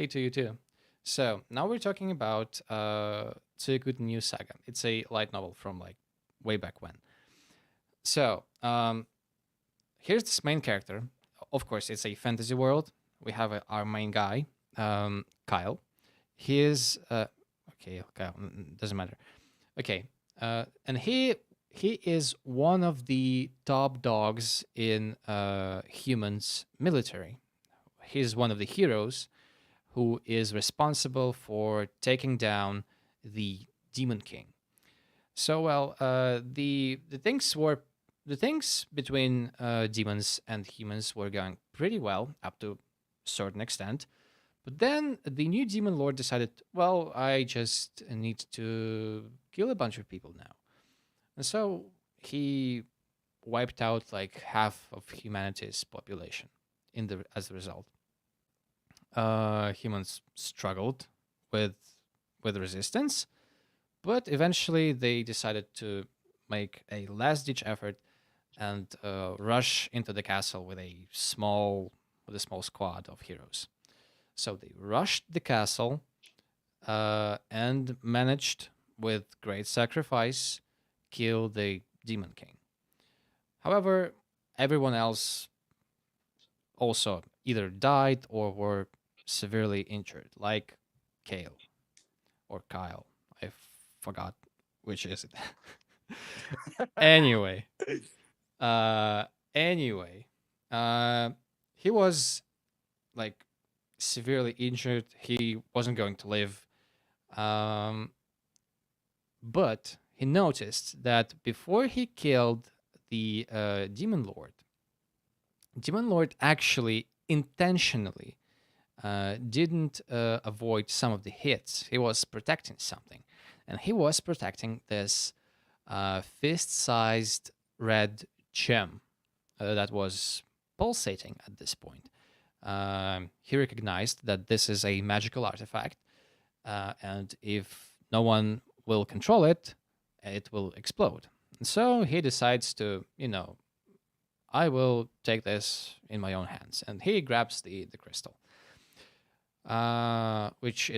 to you too. So now we're talking about Tsuyokute New Saga. It's a light novel from like way back when. So here's this main character. Of course, it's a fantasy world. We have our main guy, Kyle. He is okay. Kyle, doesn't matter. Okay, and he is one of the top dogs in humans military. He's one of the heroes who is responsible for taking down the Demon King. So well, the things between demons and humans were going pretty well up to a certain extent. But then the new demon lord decided, well, I just need to kill a bunch of people now. And so he wiped out like half of humanity's population as a result. Humans struggled with resistance, but eventually they decided to make a last ditch effort and rush into the castle with a small squad of heroes. So they rushed the castle and managed, with great sacrifice, kill the Demon King. However, everyone else also either died or were severely injured, like Kale or Kyle. I forgot which is it. Anyway, uh, anyway, uh, he was like severely injured. He wasn't going to live. Um, but he noticed that before he killed the Demon Lord actually intentionally didn't avoid some of the hits. He was protecting something, and he was protecting this fist-sized red gem that was pulsating at this point. He recognized that this is a magical artifact, and if no one will control it, it will explode. And so he decides to, I will take this in my own hands, and he grabs the crystal, which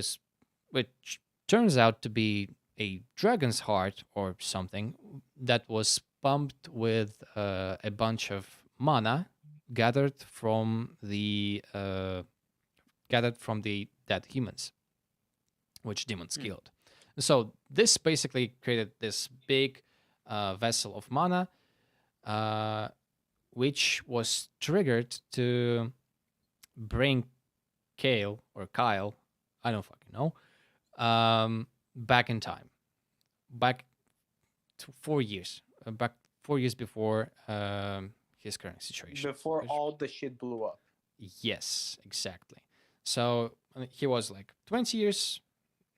turns out to be a dragon's heart or something that was pumped with a bunch of mana gathered from the dead humans, which demons killed. So this basically created this big vessel of mana, which was triggered to bring Kyle, I don't fucking know, back in time, back to 4 years, back 4 years before his current situation. Before all the shit blew up. Yes, exactly. So he was like 20 years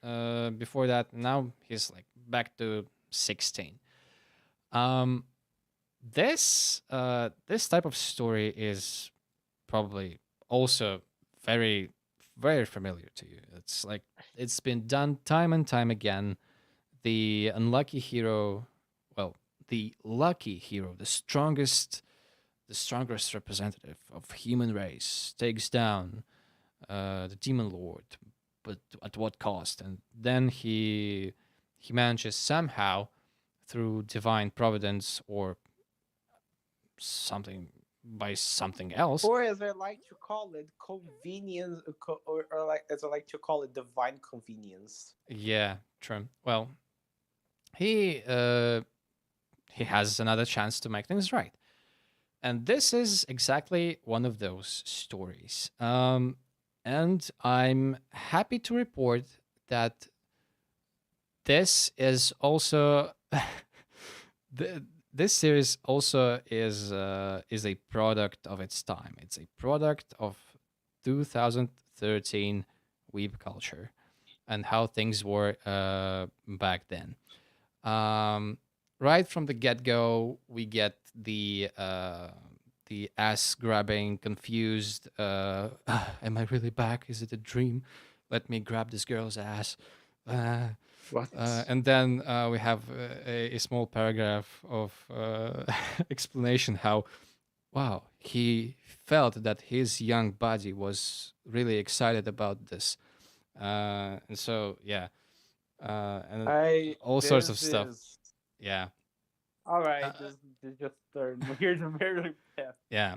before that. Now he's like back to 16. This type of story is probably also very, very familiar to you. It's like it's been done time and time again. The unlucky hero, well, the lucky hero, the strongest representative of human race, takes down the demon lord, but at what cost? And then he manages somehow, through divine providence or something else. Or as I like to call it, convenience, or like as I like to call it, divine convenience. Yeah, true. Well, he has another chance to make things right, and this is exactly one of those stories. And I'm happy to report that this also this series also is a product of its time. It's a product of 2013 weeb culture and how things were back then. Right from the get go, we get the ass grabbing, confused. Am I really back? Is it a dream? Let me grab this girl's ass. What? And then we have a small paragraph of explanation how, wow, he felt that his young body was really excited about this. And so, yeah. And all sorts of stuff. Yeah. All Uh, right. This just turned weird and very fast. yeah.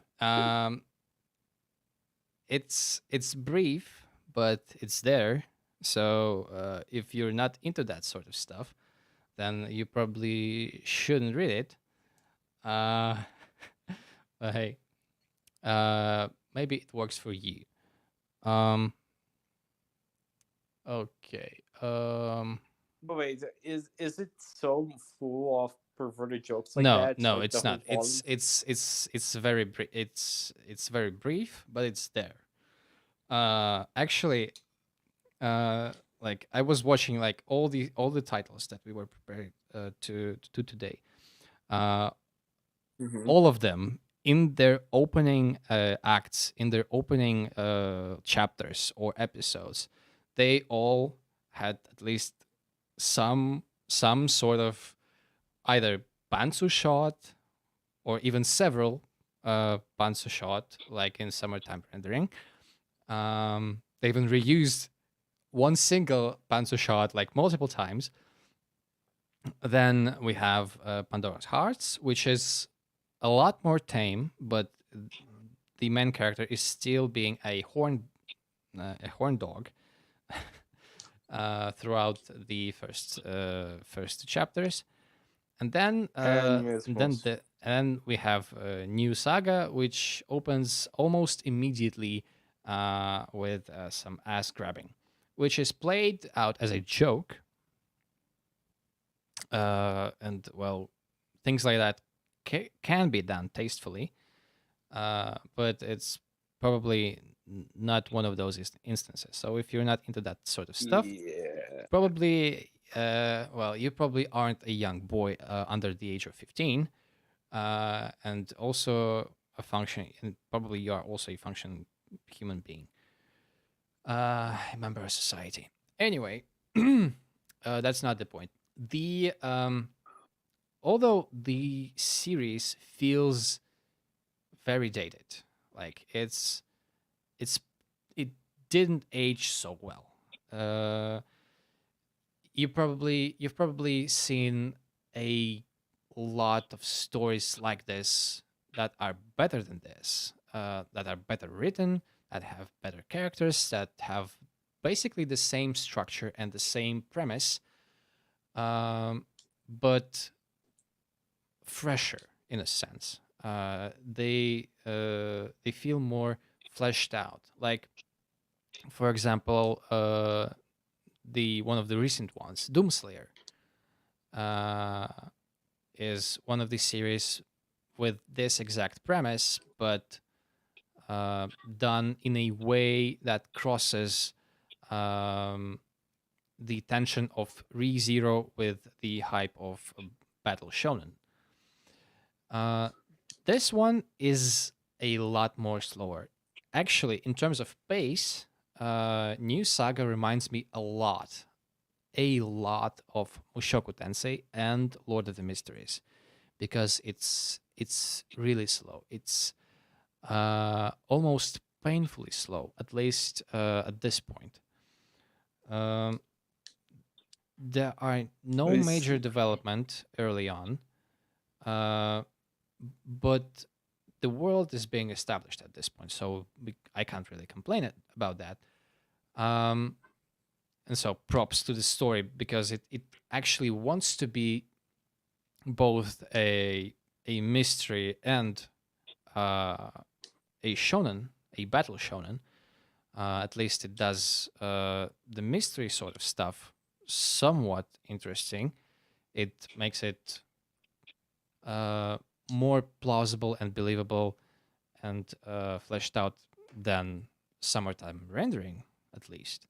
It's brief, but it's there. So if you're not into that sort of stuff, then you probably shouldn't read it. Uh, but hey, maybe it works for you. Um, okay. But wait, is it so full of perverted jokes like No, that? no, Like the it's whole not. volume? It's very it's very brief, but it's there. Actually, like I was watching like all the titles that we were prepared to do today. Uh, Mm-hmm. all of them in their opening acts, in their opening chapters or episodes, they all had at least some sort of either pantsu shot or even several pantsu shot, like in Summertime Rendering. They even reused one single pantsu shot like multiple times. Then we have Pandora's Hearts, which is a lot more tame, but the main character is still being a horn dog throughout the first chapters, and then And yes, most. we have New Saga, which opens almost immediately with some ass grabbing, which is played out as a joke, and well, things like that can be done tastefully, but it's probably not one of those instances. So if you're not into that sort of stuff, Yeah. probably well, you probably aren't a young boy under the age of 15, and also a function, and probably you are also a functioning human being, a member of society. Anyway, that's not the point. The although the series feels very dated, like it's it didn't age so well. Uh, you've probably seen a lot of stories like this that are better than this, that are better written, that have better characters, that have basically the same structure and the same premise, um, but fresher in a sense. They feel more fleshed out. Like, for example, the one of the recent ones, Doomslayer, uh, is one of these series with this exact premise, but done in a way that crosses um, the tension of ReZero with the hype of Battle Shonen. Uh, this one is a lot more slower. Actually, in terms of pace, New Saga reminds me a lot of Mushoku Tensei and Lord of the Mysteries, because it's really slow. It's almost painfully slow, at least at this point. Um, there are no I major see. development early on, uh, but the world is being established at this point, so I can't really complain about that. Um, and so props to the story, because it actually wants to be both a mystery and uh, a shonen, a battle shonen. At least it does the mystery sort of stuff somewhat interesting. It makes it uh, more plausible and believable and fleshed out than summertime rendering, at least.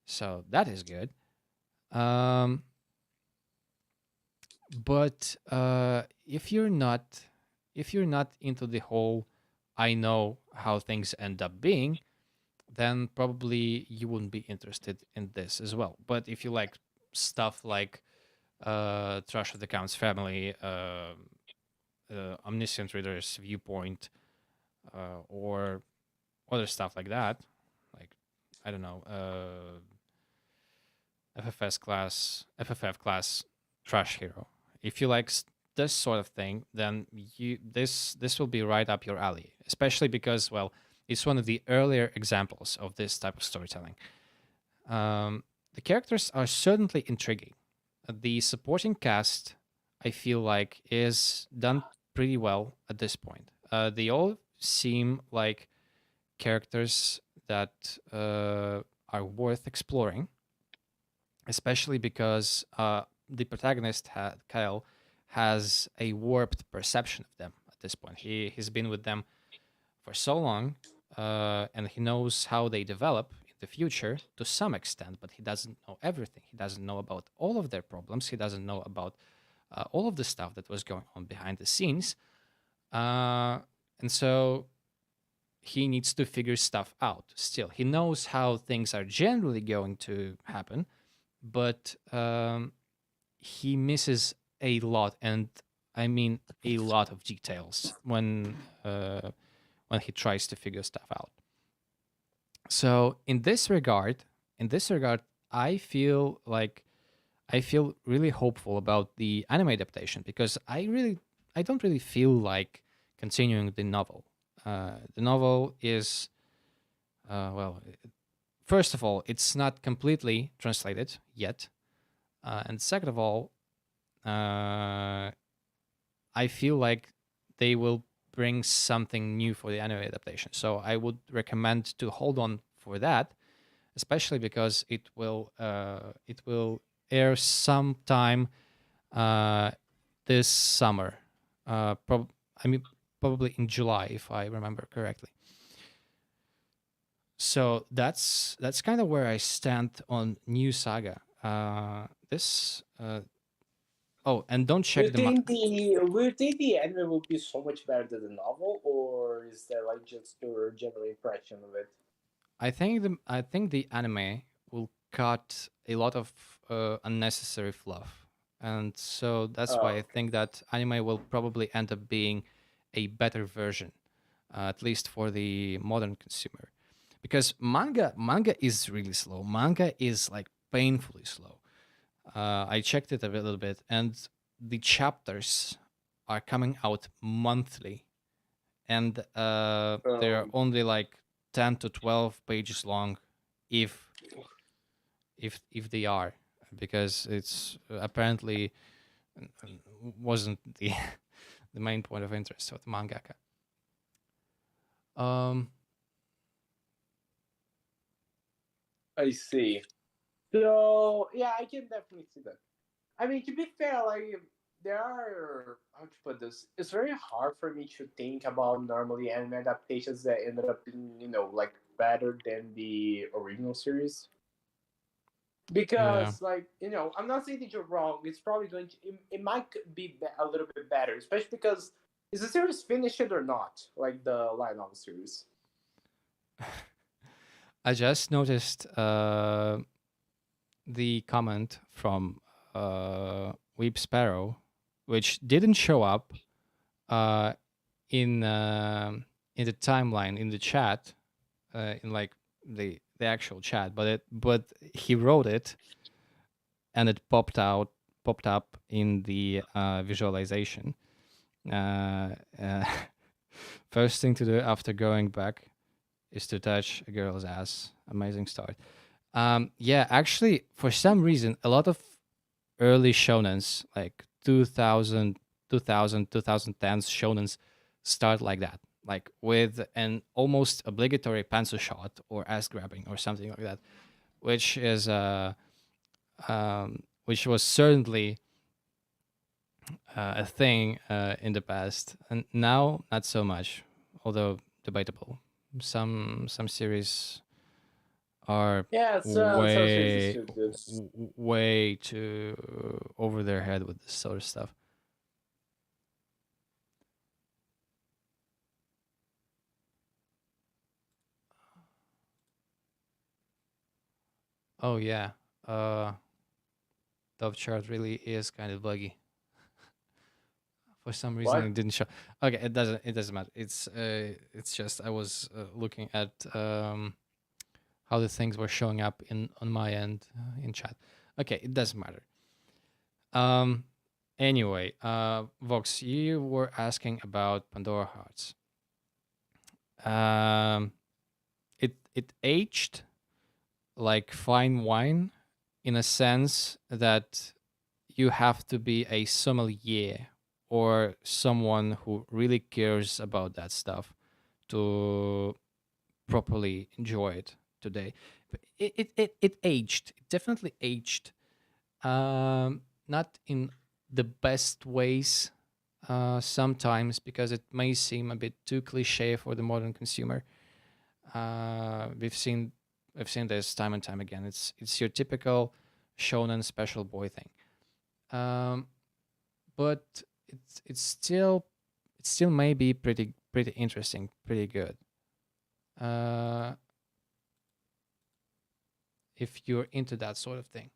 So that is good. Um, but if you're not into the whole, I know how things end up being, then probably you wouldn't be interested in this as well. But if you like stuff like Trash of the Count's Family, Omniscient Reader's Viewpoint, or other stuff like that, like I don't know, FFF class Trash Hero. If you like this sort of thing, then this will be right up your alley. Especially because, well, it's one of the earlier examples of this type of storytelling. The characters are certainly intriguing. The supporting cast, I feel like, is done pretty well at this point. They all seem like characters that are worth exploring, especially because the protagonist, Kyle, has a warped perception of them at this point. He's been with them for so long, and he knows how they develop in the future to some extent, but he doesn't know everything. He doesn't know about all of their problems. He doesn't know about all of the stuff that was going on behind the scenes. And so he needs to figure stuff out still. He knows how things are generally going to happen, but he misses a lot, and I mean a lot of details when he tries to figure stuff out. So in this regard, I feel like I feel really hopeful about the anime adaptation, because I don't really feel like continuing the novel. The novel is well, first of all, it's not completely translated yet, and second of all, uh, I feel like they will bring something new for the anime adaptation. So I would recommend to hold on for that, especially because it will air sometime uh, this summer. I mean, probably in July, if I remember correctly. So that's kind of where I stand on New Saga. This oh, and don't check the Do you think the anime will be so much better than the novel, or is that like just your general impression of it? I think the anime will cut a lot of unnecessary fluff, and so that's why Oh, I think that anime will probably end up being a better version, at least for the modern consumer, because manga is really slow. Manga is like painfully slow. I checked it a little bit, and the chapters are coming out monthly, and they're um, only like 10 to 12 pages long, if if they are, because it's apparently wasn't the the main point of interest of the mangaka. Um, I see. So yeah, I can definitely see that. I mean, to be fair, like there are how to put this. It's very hard for me to think about normally anime adaptations that ended up being like better than the original series. yeah, Because like I'm not saying that you're wrong. It's probably going to it might be a little bit better, especially because is the series finished or not? Like the light novel series. I just noticed the comment from Weep Sparrow, which didn't show up uh, in the timeline in the chat, in like the actual chat, but he wrote it, and it popped up in the visualization. Uh, uh, First thing to do after going back is to touch a girl's ass. Amazing start. Yeah, actually, for some reason, a lot of early shonens, like 2000, 2010s shonens, start like that, like with an almost obligatory pencil shot or ass grabbing or something like that, which is which was certainly a thing in the past, and now not so much, although debatable. Some series are Yeah, some series is way still good. way too over their head with this sort of stuff. Oh yeah, uh, Dove chart really is kind of buggy. For some reason, What? it didn't show. Okay, it doesn't matter. It's just I was looking at how the things were showing up in on my end in chat. Okay, it doesn't matter. Um, anyway, Vox, you were asking about Pandora Hearts. Um, it aged like fine wine, in a sense that you have to be a sommelier or someone who really cares about that stuff to properly enjoy it today. But it aged. It definitely aged. Not in the best ways sometimes, because it may seem a bit too cliche for the modern consumer. We've seen this time and time again. It's your typical shonen special boy thing. Um, but it still may be pretty interesting, pretty good. Uh, if you're into that sort of thing.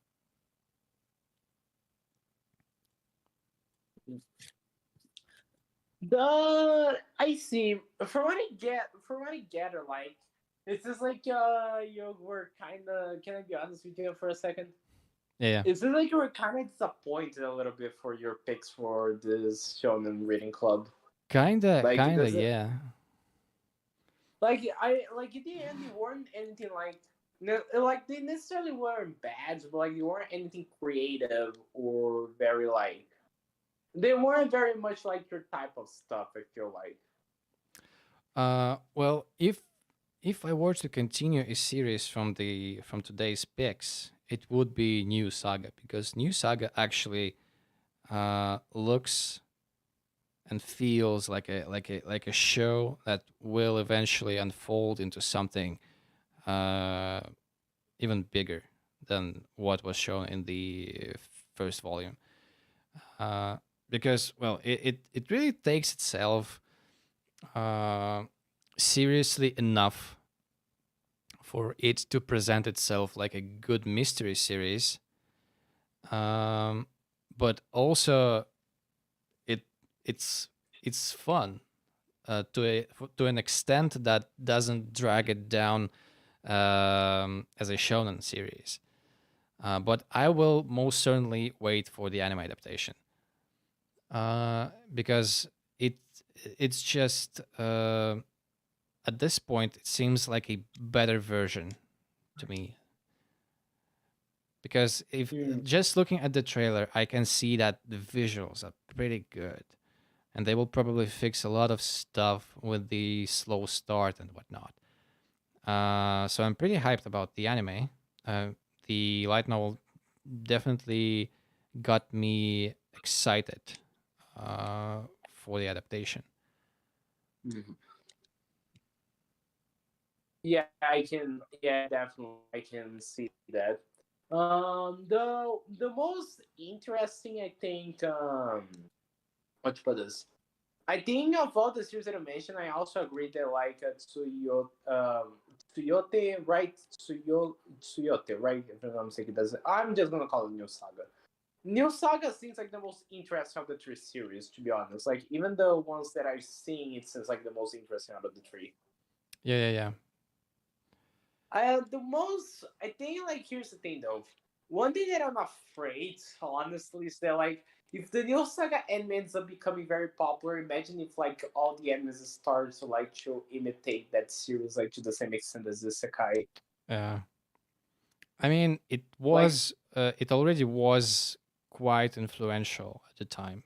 The I see. From what I gather, like it's just like you were kind of. Can I be honest with you for a second? Yeah, yeah. Is it like you were kind of disappointed a little bit for your picks for this shonen reading club? Like, Kinda, does it yeah. like at the end they weren't anything like no, like they necessarily weren't bad, but like they weren't anything creative or very like they weren't very much like your type of stuff. I feel like. Well, if I were to continue a series from today's picks, it would be New Saga, because New Saga actually looks and feels like a show that will eventually unfold into something uh, even bigger than what was shown in the first volume. Uh, because well, it really takes itself uh, seriously enough for it to present itself like a good mystery series, um, but also it it's it's fun to an extent that doesn't drag it down as a shonen series. But I will most certainly wait for the anime adaptation because it it's just at this point it seems like a better version to me. Because if Hmm. just looking at the trailer, I can see that the visuals are pretty good, and they will probably fix a lot of stuff with the slow start and whatnot. So I'm pretty hyped about the anime. Uh, the light novel definitely got me excited for the adaptation. Mhm. Yeah, I can. Yeah, definitely, I can see that. The most interesting, I think. What to put this? I think of all the series that I mentioned, I also agree that like Tsuyote, right? Tsuyote, right? If I'm not mistaken, does I'm just gonna call it New Saga. New Saga seems like the most interesting of the three series, to be honest. Like even the ones that I've seen, it seems like the most interesting out of the three. Yeah, yeah, yeah. The most I think like here's the thing though. One thing that I'm afraid, honestly, is that like if the New Saga anime ends up becoming very popular, imagine if like all the animes start to imitate that series like to the same extent as the Sekai. Uh, I mean, Like, it already was quite influential at the time.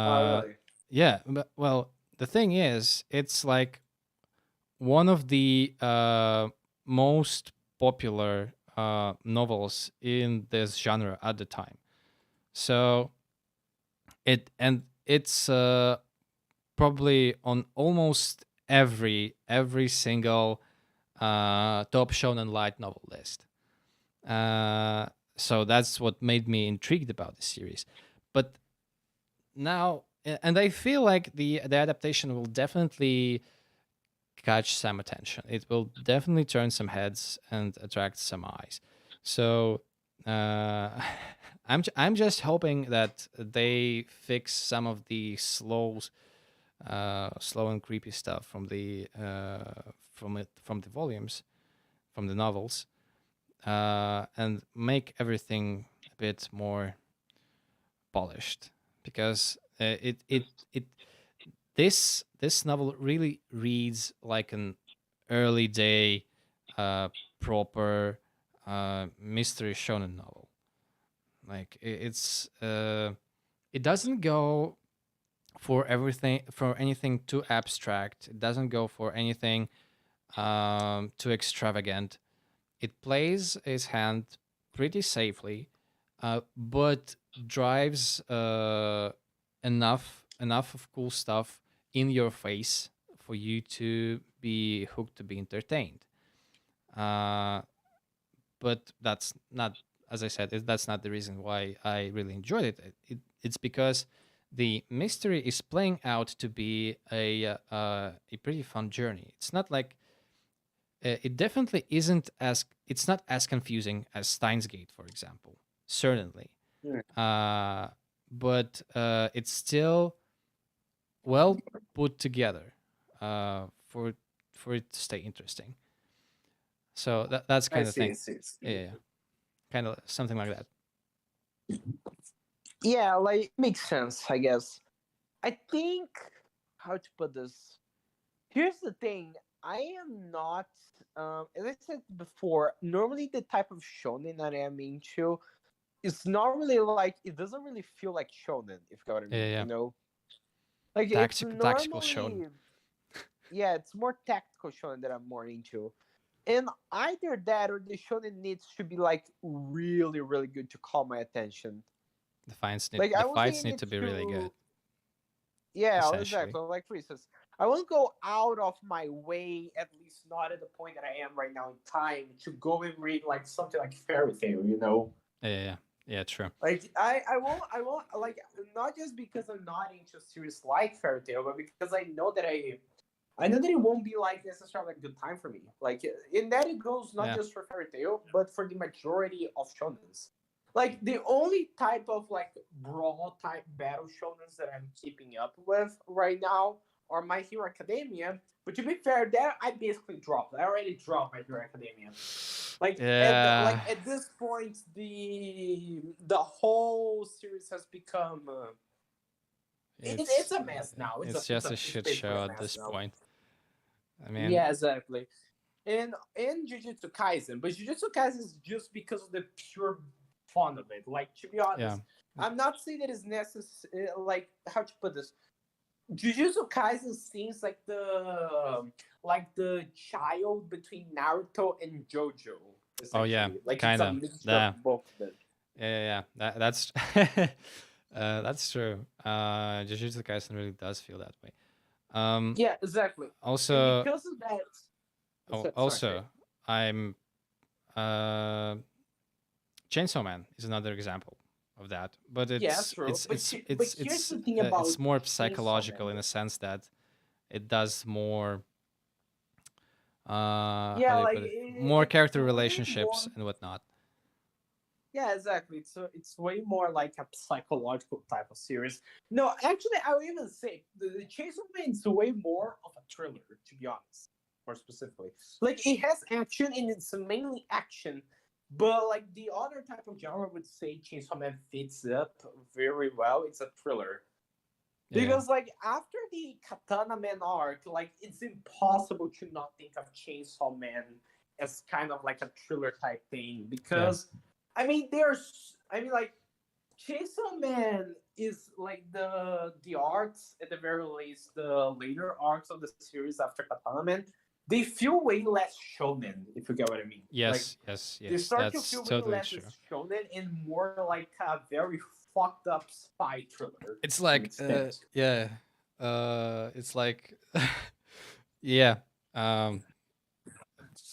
oh Uh, really? yeah, but, well, the thing is, it's like one of the most popular novels in this genre at the time. So it's probably on almost every single top shonen light novel list. Uh, so that's what made me intrigued about the series. But now, and I feel like the adaptation will definitely catch some attention. It will definitely turn some heads and attract some eyes. So I'm just hoping that they fix some of the slow and creepy stuff from from the volumes, from the novels, and make everything a bit more polished. Because it this novel really reads like an early day proper mystery shonen novel. Like it doesn't go for anything too abstract. It doesn't go for anything too extravagant. It plays its hand pretty safely, but drives enough of cool stuff in your face for you to be hooked, to be entertained. Uh, but that's not, as I said, that's not the reason why I really enjoyed it. It's because the mystery is playing out to be a pretty fun journey. It's not like it definitely isn't as it's not as confusing as Steins Gate, for example. Certainly, Hmm. uh, but it's still well put together for it to stay interesting. So that's I kind of see, I thing. see. Yeah, kind of something like that. Yeah, like it makes sense, I guess. I think how to put this. Here's the thing. I am not, as I said before. Normally, the type of shonen that I'm into is not really like it doesn't really feel like shonen. If you know what I Yeah, mean, yeah. like it's Tactical shonen. normally yeah, it's more tactical shonen that I'm more into. And either that or the shonen needs to be like really, really good to call my attention. Like The I would say fights it need to needs be really good, to, yeah, essentially. exactly. Like for instance, I won't go out of my way, at least not at the point that I am right now in time, to go and read like something like fairy tale, you know. Yeah, true. Like I won't like, not just because I'm not into a series like fairy tale, but because I know that it won't be like necessarily a good time for me. Like, in that it goes not Yeah, just for fairy tale, but for the majority of shonens. Like, the only type of like brawl type battle shonens that I'm keeping up with right now are My Hero Academia. But to be fair, that I basically dropped. I already dropped My Hero Academia. yeah. At this point, the whole series has become it's It's a mess now. it's just a It's shit basically show a at mess this now. point. I mean, Yeah, exactly. And Jujutsu Kaisen, but Jujutsu Kaisen is just because of the pure fun of it. Like, to be yeah. honest, I'm not saying that it's necessary. Like, how to put this? Jujutsu Kaisen seems like the child between Naruto and JoJo, Oh yeah, essentially. Like, it's kind a of. mixture of Yeah, both of them. yeah. That's that's true. Jujutsu Kaisen really does feel that way. Um, Yeah, exactly. And also, because of that, sorry. also, I'm uh, Chainsaw Man is another example of that, but Yeah, true. But here's the thing about it's more Chainsaw psychological Man. in a sense that it does more how Yeah, do you like put it, more it's character way more. relationships and whatnot. Yeah, exactly. It's way more like a psychological type of series. No, actually, I would even say the Chainsaw Man is way more of a thriller, to be honest. More specifically, like, it has action and it's mainly action, but like the other type of genre would say Chainsaw Man fits up very well. It's a thriller. Yeah, Because like after the Katana Man arc, like it's impossible to not think of Chainsaw Man as kind of like a thriller type thing. yeah, Because I mean, like, Chainsaw Man is like the arcs, at the very least, the later arcs of the series after Katana Man, they feel way less shonen, if you get what I mean. Like, they yes. start to That's feel way totally less true. as shonen and more like a very fucked up spy thriller It's to an like, extent. yeah, it's like, yeah. Um,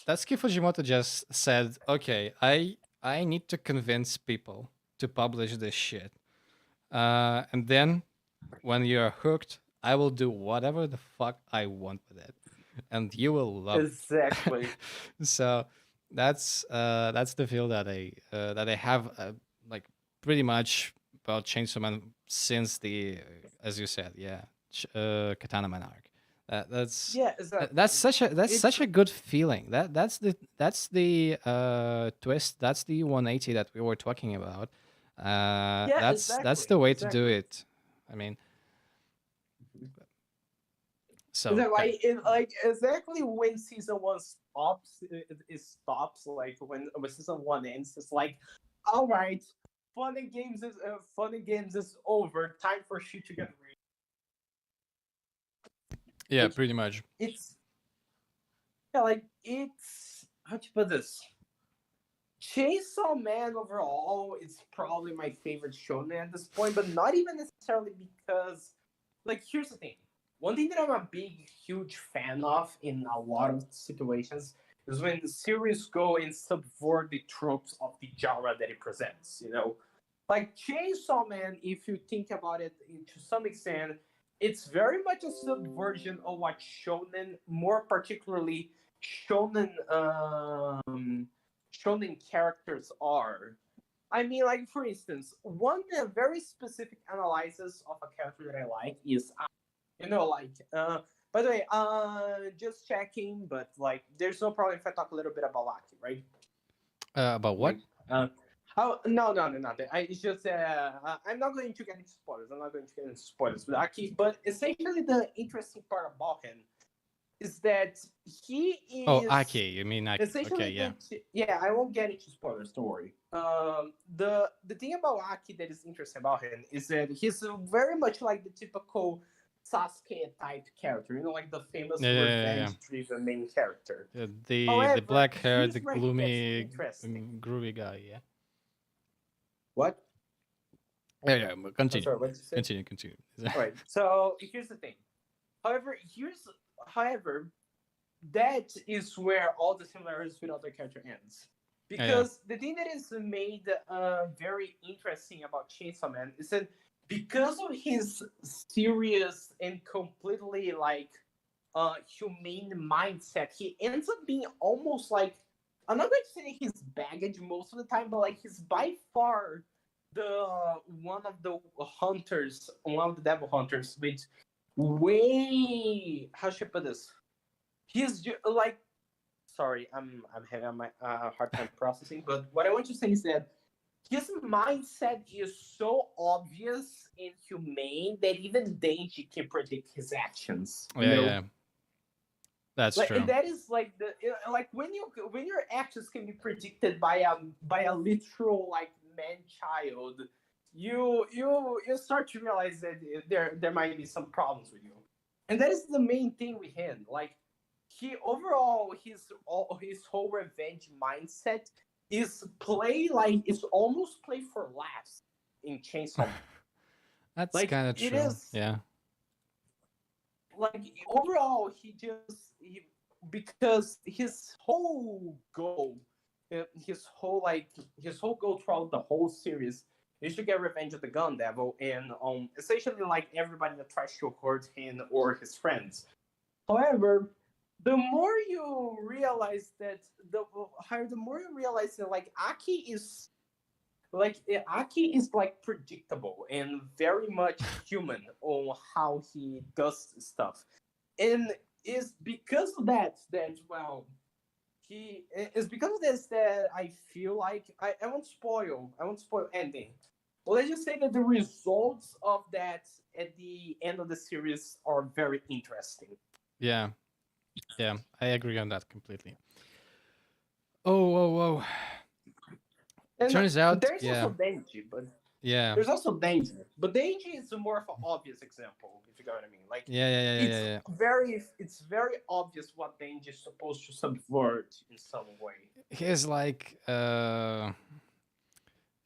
Tatsuki Fujimoto just said, "Okay, I need to convince people to publish this shit, and then when you're hooked, I will do whatever the fuck I want with it, and you will love it." Exactly. So that's the feel that I have, like, pretty much about Chainsaw Man since the as you said, yeah, Katana Man arc. Yeah, exactly. That's It's such a good feeling. That's the twist. That's the 180 that we were talking about. yeah, That's exactly, the way to do exactly. it. I mean, so Exactly. Like exactly when season one stops, it stops. Like when season one ends, it's like, all right, fun and games is over. Time for shit to get real. yeah, Like, pretty much. it's yeah, like it's how to put this. Chainsaw Man overall is probably my favorite shonen at this point, but not even necessarily because, like, here's the thing. One thing that I'm a big, huge fan of in a lot of situations is when the series go and subvert the tropes of the genre that it presents. You know, like Chainsaw Man. If you think about it, to some extent, it's very much a subversion of what shonen, more particularly shonen. Shonen characters are. I mean, like, for instance, one very specific analysis of a character that I like is, like, by the way, just checking, but like, there's no problem if I talk a little bit about Aki, right? About what? Like, how? No, no, no, nothing. It's just, I'm not going to get into spoilers. I'm not going to get into spoilers with Aki, but essentially, the interesting part about him is that he Oh, is Aki. You mean Aki? Okay, essentially yeah. yeah, I won't get into spoilers, don't worry. The thing about Aki that is interesting about him is that he's very much like the typical Sasuke type character, like the famous Yeah. revenge driven main character. The However, black hair, the here's where he gets gloomy, interesting. groovy guy. Yeah. What? Yeah. But I'm continue. sorry, what did you say? Continue. All right, so here's the thing. However, that is where all the similarities with other character ends. Yeah, yeah. Because the thing that is made very interesting about Chainsaw Man is that because of his serious and completely like humane mindset, he ends up being almost like, I'm not going to say his baggage most of the time, but like he's by far the one of the hunters, one of the devil hunters, with way, how should I put this? Like, sorry, I'm having my hard time processing. But what I want to say is that his mindset is so obvious and humane that even Denji can predict his actions. You Yeah, know, yeah. That's like, and true. that is like like when your actions can be predicted by a literal like man child, you start to realize that there might be some problems with you, and that is the main thing with him. Like, he overall his whole revenge mindset is play like it's almost play for laughs in Chainsaw Man. That's Like, kind of it true. is Yeah. like overall because his whole goal, his whole goal throughout the whole series is to get revenge of the Gun Devil and essentially like everybody that tries to hurt him or his friends. However, the more you realize that the more you realize that like Aki is like predictable and very much human on how he does stuff, and is because of that he is because of this that I feel like I won't spoil ending. Well, let's just say that the results of that at the end of the series are very interesting. Yeah. Yeah. I agree on that completely. Oh, whoa, whoa. And Turns out, there's yeah. also Denji, but Yeah. there's also danger. But danger is more of an obvious example, if you get what I mean. Like, Yeah, yeah, yeah, yeah, yeah. it's very obvious what danger is supposed to subvert in some way. He's like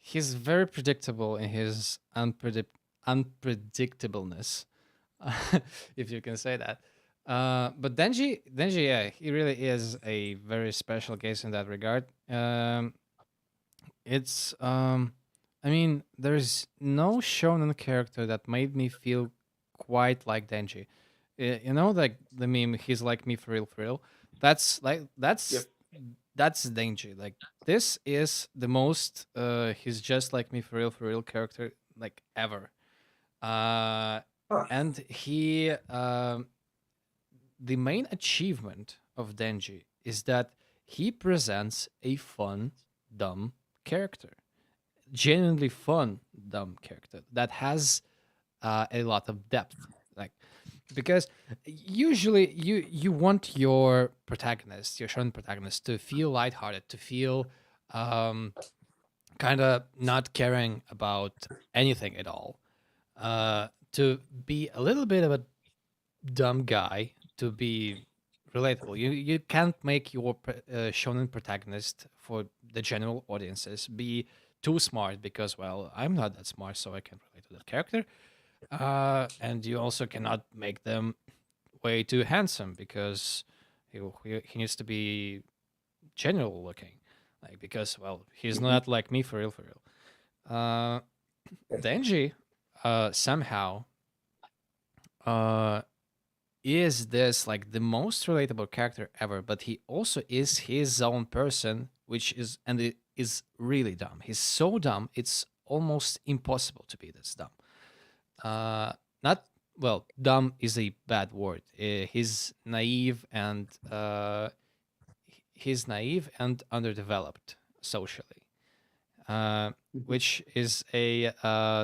he's very predictable in his unpredictableness. If you can say that. But Denji, yeah, he really is a very special case in that regard. It's I mean, there's no shonen character that made me feel quite like Denji. You know, like the meme, he's like me for real, for real. That's like Yep. that's Denji. Like, this is the most he's just like me for real character like ever. Uh, Huh. and the main achievement of Denji is that he presents a fun, dumb character, genuinely fun, dumb character that has a lot of depth. Like, because usually you want your protagonist, your shonen protagonist, to feel lighthearted, to feel um, kind of not caring about anything at all, to be a little bit of a dumb guy, to be relatable. You can't make your shonen protagonist for the general audiences be too smart, because, well, I'm not that smart, so I can't relate to that character. And you also cannot make them way too handsome, because he needs to be general looking, like, because, well, he's Mhm. not like me for real, for real. Denji somehow uh is this like the most relatable character ever, but he also is his own person, which is, and it is really dumb. He's so dumb, it's almost impossible to be this dumb. Not, well, dumb is a bad word. He's naive and underdeveloped socially, uh, Mhm. which is a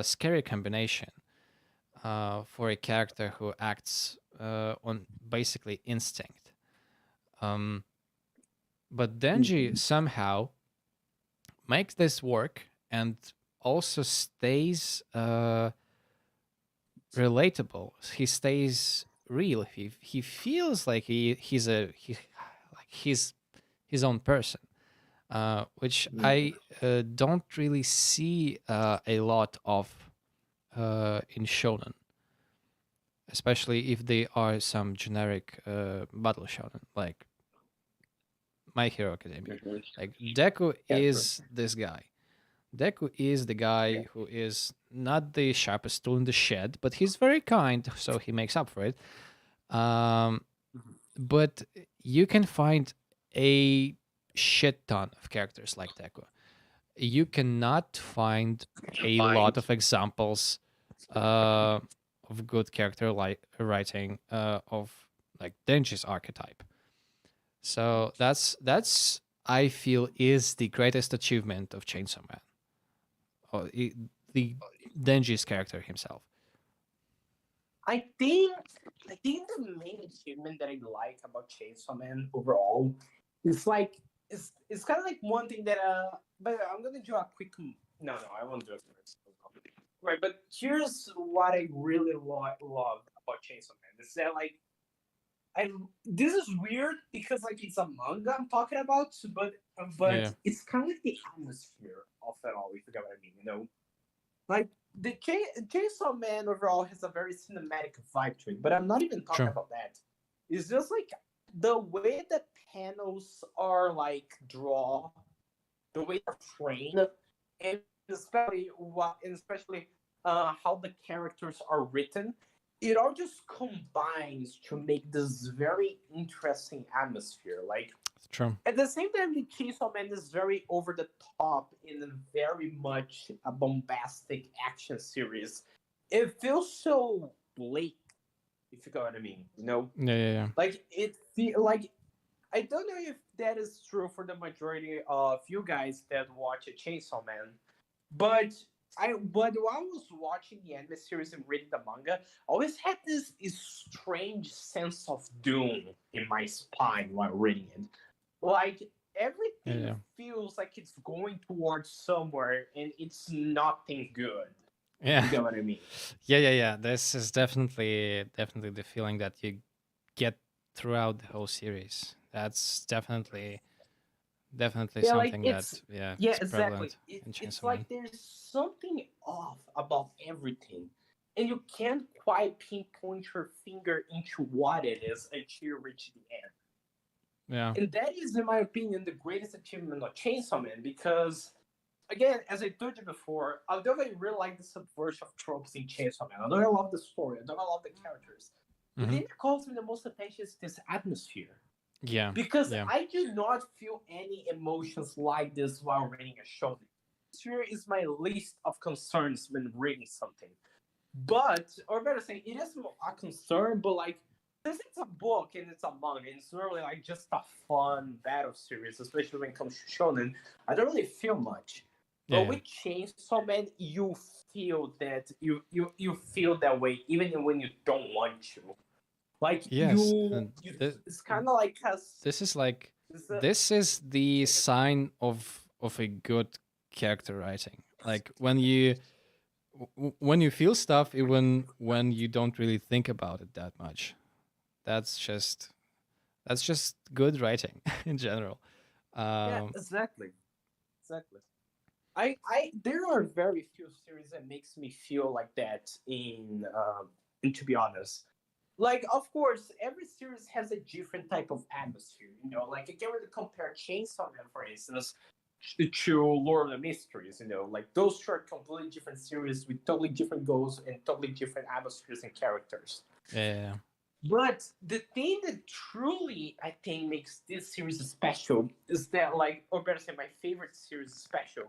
scary combination for a character who acts on basically instinct. Um, but Denji Mhm. somehow makes this work and also stays relatable. He stays real. He feels like he's his own person, which Mhm. I don't really see a lot of in shonen. especially if they are some generic battle shonen like My Hero Academia. Mhm. Like Deku Yeah, true. is this guy. Deku is the Yeah. guy who is not the sharpest tool in the shed, but he's very kind, so he makes up for it. Um, Mhm. but you can find a shit ton of characters like Deku. You cannot find a lot Find. of examples uh, of good character like writing of like Denji's archetype. So that's I feel is the greatest achievement of Chainsaw Man. Or the Denji's character himself. I think I think the main achievement that I like about Chainsaw Man overall is like it's kind of like one thing that but I'm gonna do a quick no, I won't do it. Right, but here's what I really love about Chainsaw Man. Is that like I this is weird because like it's a manga I'm talking about, but Yeah, it's kind of like the atmosphere of it all. If you get what I mean, you know, like the Chainsaw Man overall has a very cinematic vibe to it. But I'm not even talking true. about that. It's just like the way the panels are like draw, the way they're framed, and especially how the characters are written, it all just combines to make this very interesting atmosphere. Like True. at the same time, the Chainsaw Man is very over the top in a very much a bombastic action series. It feels so bleak, if you know what I mean. You know, Yeah, yeah, yeah. like it feel like I don't know if that is true for the majority of you guys that watch a Chainsaw Man, but but while I was watching the anime series and reading the manga, I always had this strange sense of doom in my spine while reading it. Like Yeah, everything yeah. feels like it's going towards somewhere and it's nothing good. If Yeah. you get what I mean. Yeah, yeah, yeah. This is definitely the feeling that you get throughout the whole series. That's definitely Yeah, like something that it's yeah, yeah, it's exactly. prevalent in It's Chainsaw Man. like there's something off about everything, and you can't quite pinpoint your finger into what it is until you reach the end. Yeah. And that is, in my opinion, the greatest achievement of Chainsaw Man because, again, as I told you before, although I really like the subversion of tropes in Chainsaw Man, although I love the story, although I love the characters, the Mm-hmm. thing that calls me the most attention is this atmosphere Yeah. because Yeah. I do not feel any emotions like this while reading a show. Atmosphere is my least of concerns when reading something. But, or better say, it is a concern, but like, since it's a book and it's a manga, and it's normally like just a fun battle series, especially when it comes to shonen, I don't really feel much. Yeah. But Yeah. with Chainsaw Man, you feel that you feel that way even when you don't want to. Like Yes. And it's kind of like us. this is like It's a, this is the sign of a good character writing. Like when you feel stuff even when you don't really think about it that much. That's just that's just good writing in general. yeah, Um, exactly. There are very few series that makes me feel like that and to be honest, like of course every series has a different type of atmosphere. You know, like I can really compare Chainsaw Man, for instance, to Lord of the Mysteries. You know, like those two are completely different series with totally different goals and totally different atmospheres and characters. yeah, But the thing that truly I think makes this series special is that, like, or better say, my favorite series special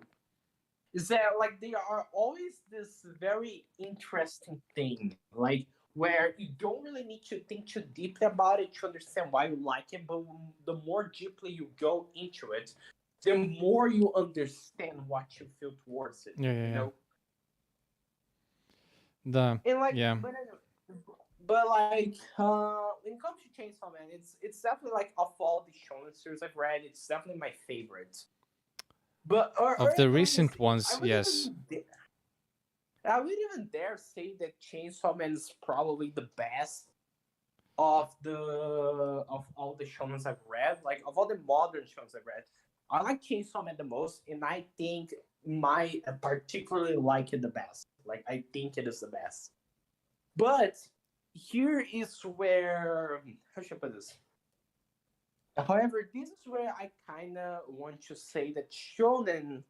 is that like they are always this very interesting thing, like where you don't really need to think too deeply about it to understand why you like it, but the more deeply you go into it, the more you understand what you feel towards it. yeah, yeah, You yeah. know, The and like, yeah, when it comes to Chainsaw Man, it's definitely like of all the shonen series I've read, it's definitely my favorite. But or of the recent honestly, ones, yes, I would even dare say that Chainsaw Man is probably the best of all the shonens I've read. Like of all the modern shonens I've read, I like Chainsaw Man the most, and I think my I particularly like it the best. Like I think it is the best. But here is where, how should I put this? However, this is where I kind of want to say that shonen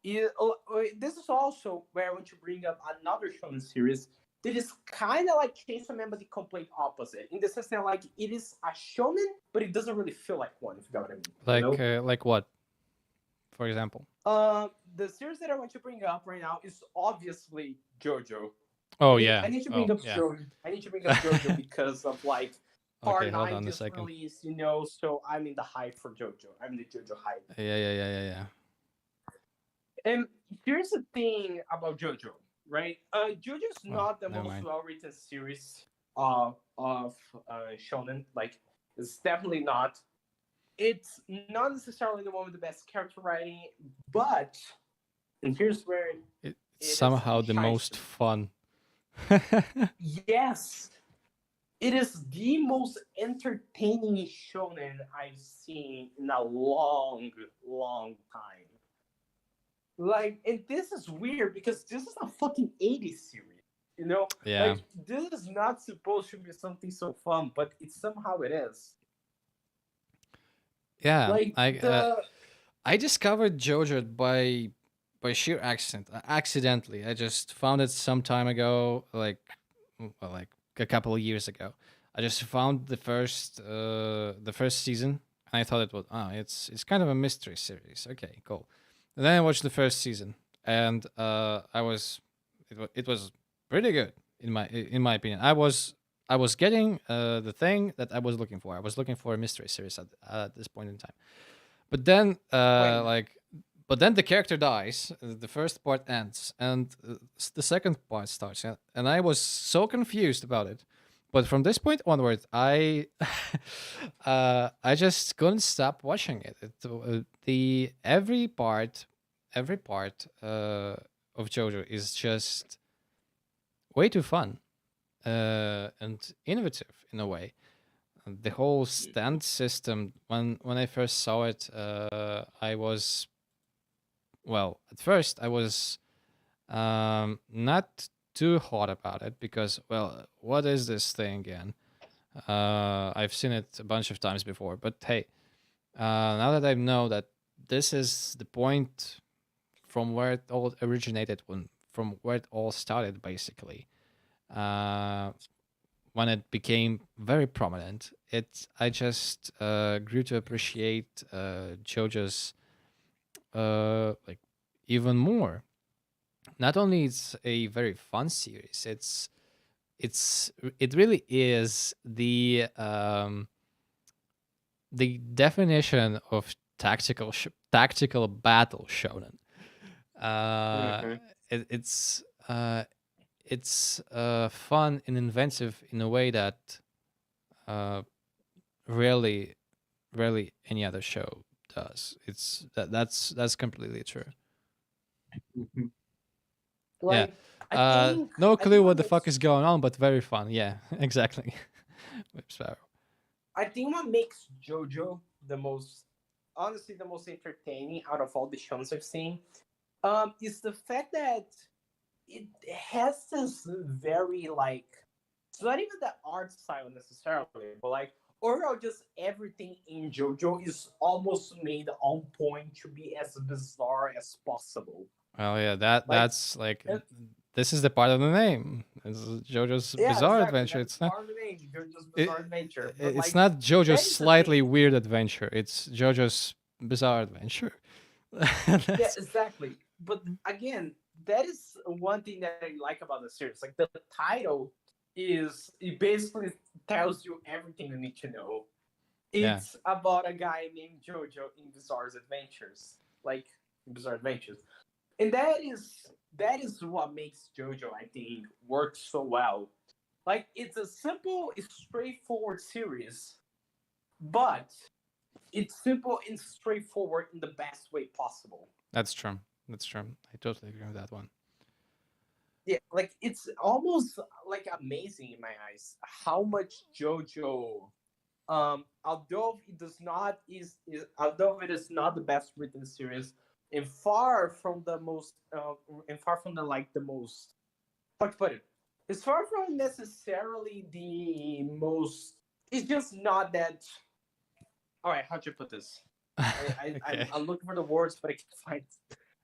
this is also where I want to bring up another shonen series that is kind of like Chainsaw Man, but the complete opposite. In the sense that like it is a shonen, but it doesn't really feel like one. If you know what I mean, you know. Like what, for example? The series that I want to bring up right now is obviously JoJo. Oh I yeah. need to bring Oh up yeah. JoJo. I need to bring up JoJo because of like Okay, part hold nine on a just second. released, you know. So I'm in the hype for JoJo. I'm in the JoJo hype. Yeah. And here's the thing about JoJo, right? JoJo's Well, not the never most mind. well-written series of shonen. Like, it's definitely not. It's not necessarily the one with the best character writing, but and here's where It's it somehow the shines. most fun. Yes, it is the most entertaining shonen I've seen in a long, long time. Like, and this is weird because this is a fucking 80s series, you know? Yeah. Like, this is not supposed to be something so fun, but it somehow it is. Yeah. Like, I discovered JoJo by sheer accidentally. I just found it some time ago, like a couple of years ago. I just found the first season, and I thought it was it's kind of a mystery series. Okay, cool. And then I watched the first season, and it was pretty good in my opinion. I was getting the thing that I was looking for. I was looking for a mystery series at this point in time. But then, when but then the character dies. The first part ends, and the second part starts. And I was so confused about it. But from this point onward, I just couldn't stop watching it. The every part of JoJo is just way too fun and innovative in a way. The whole stand system, when I first saw it, I was, well, at first I was not too hot about it because, well, what is this thing again? I've seen it a bunch of times before, but hey, now that I know that this is the point from where it all originated, from where it all started, basically, uh, when it became very prominent, I just grew to appreciate JoJo's like even more. Not only it's a very fun series, it really is the definition of tactical battle shonen. Uh, Mhm. it, it's fun and inventive in a way that uh, rarely rarely any other show does. That's completely true. Mhm. Yeah. Like, I think No I clue think what what the fuck makes is going on, but very fun. Yeah, exactly. Whip Sparrow. I think what makes JoJo the most, honestly, the most entertaining out of all the shows I've seen, is the fact that it has this very like, it's not even the art style necessarily, but like overall, just everything in JoJo is almost made on point to be as bizarre as possible. Well, yeah, Like, that's like and, this is the part of the name. This is JoJo's yeah, Bizarre exactly. Adventure. That is It's not part of the name, JoJo's it, Bizarre Adventure. But it's like, not JoJo's that is the thing. slightly weird adventure. It's JoJo's Bizarre Adventure. Yeah, That's, exactly. But again, that is one thing that I like about the series. Like the title is it basically tells you everything you need to know. yeah, It's about a guy named Jojo in Bizarre Adventures. Like Bizarre Adventures. And that is what makes JoJo, I think, work so well. Like it's a simple, straightforward series, but it's simple and straightforward in the best way possible. that's true. That's true. I totally agree with that one. Yeah, like it's almost like amazing in my eyes how much JoJo, although it does not is although it is not the best written series, and far from the most and far from the like the most, how to put it, It's far from necessarily the most. It's just not that. All right, how'd you put this? Okay. I'm looking for the words, but I can't find.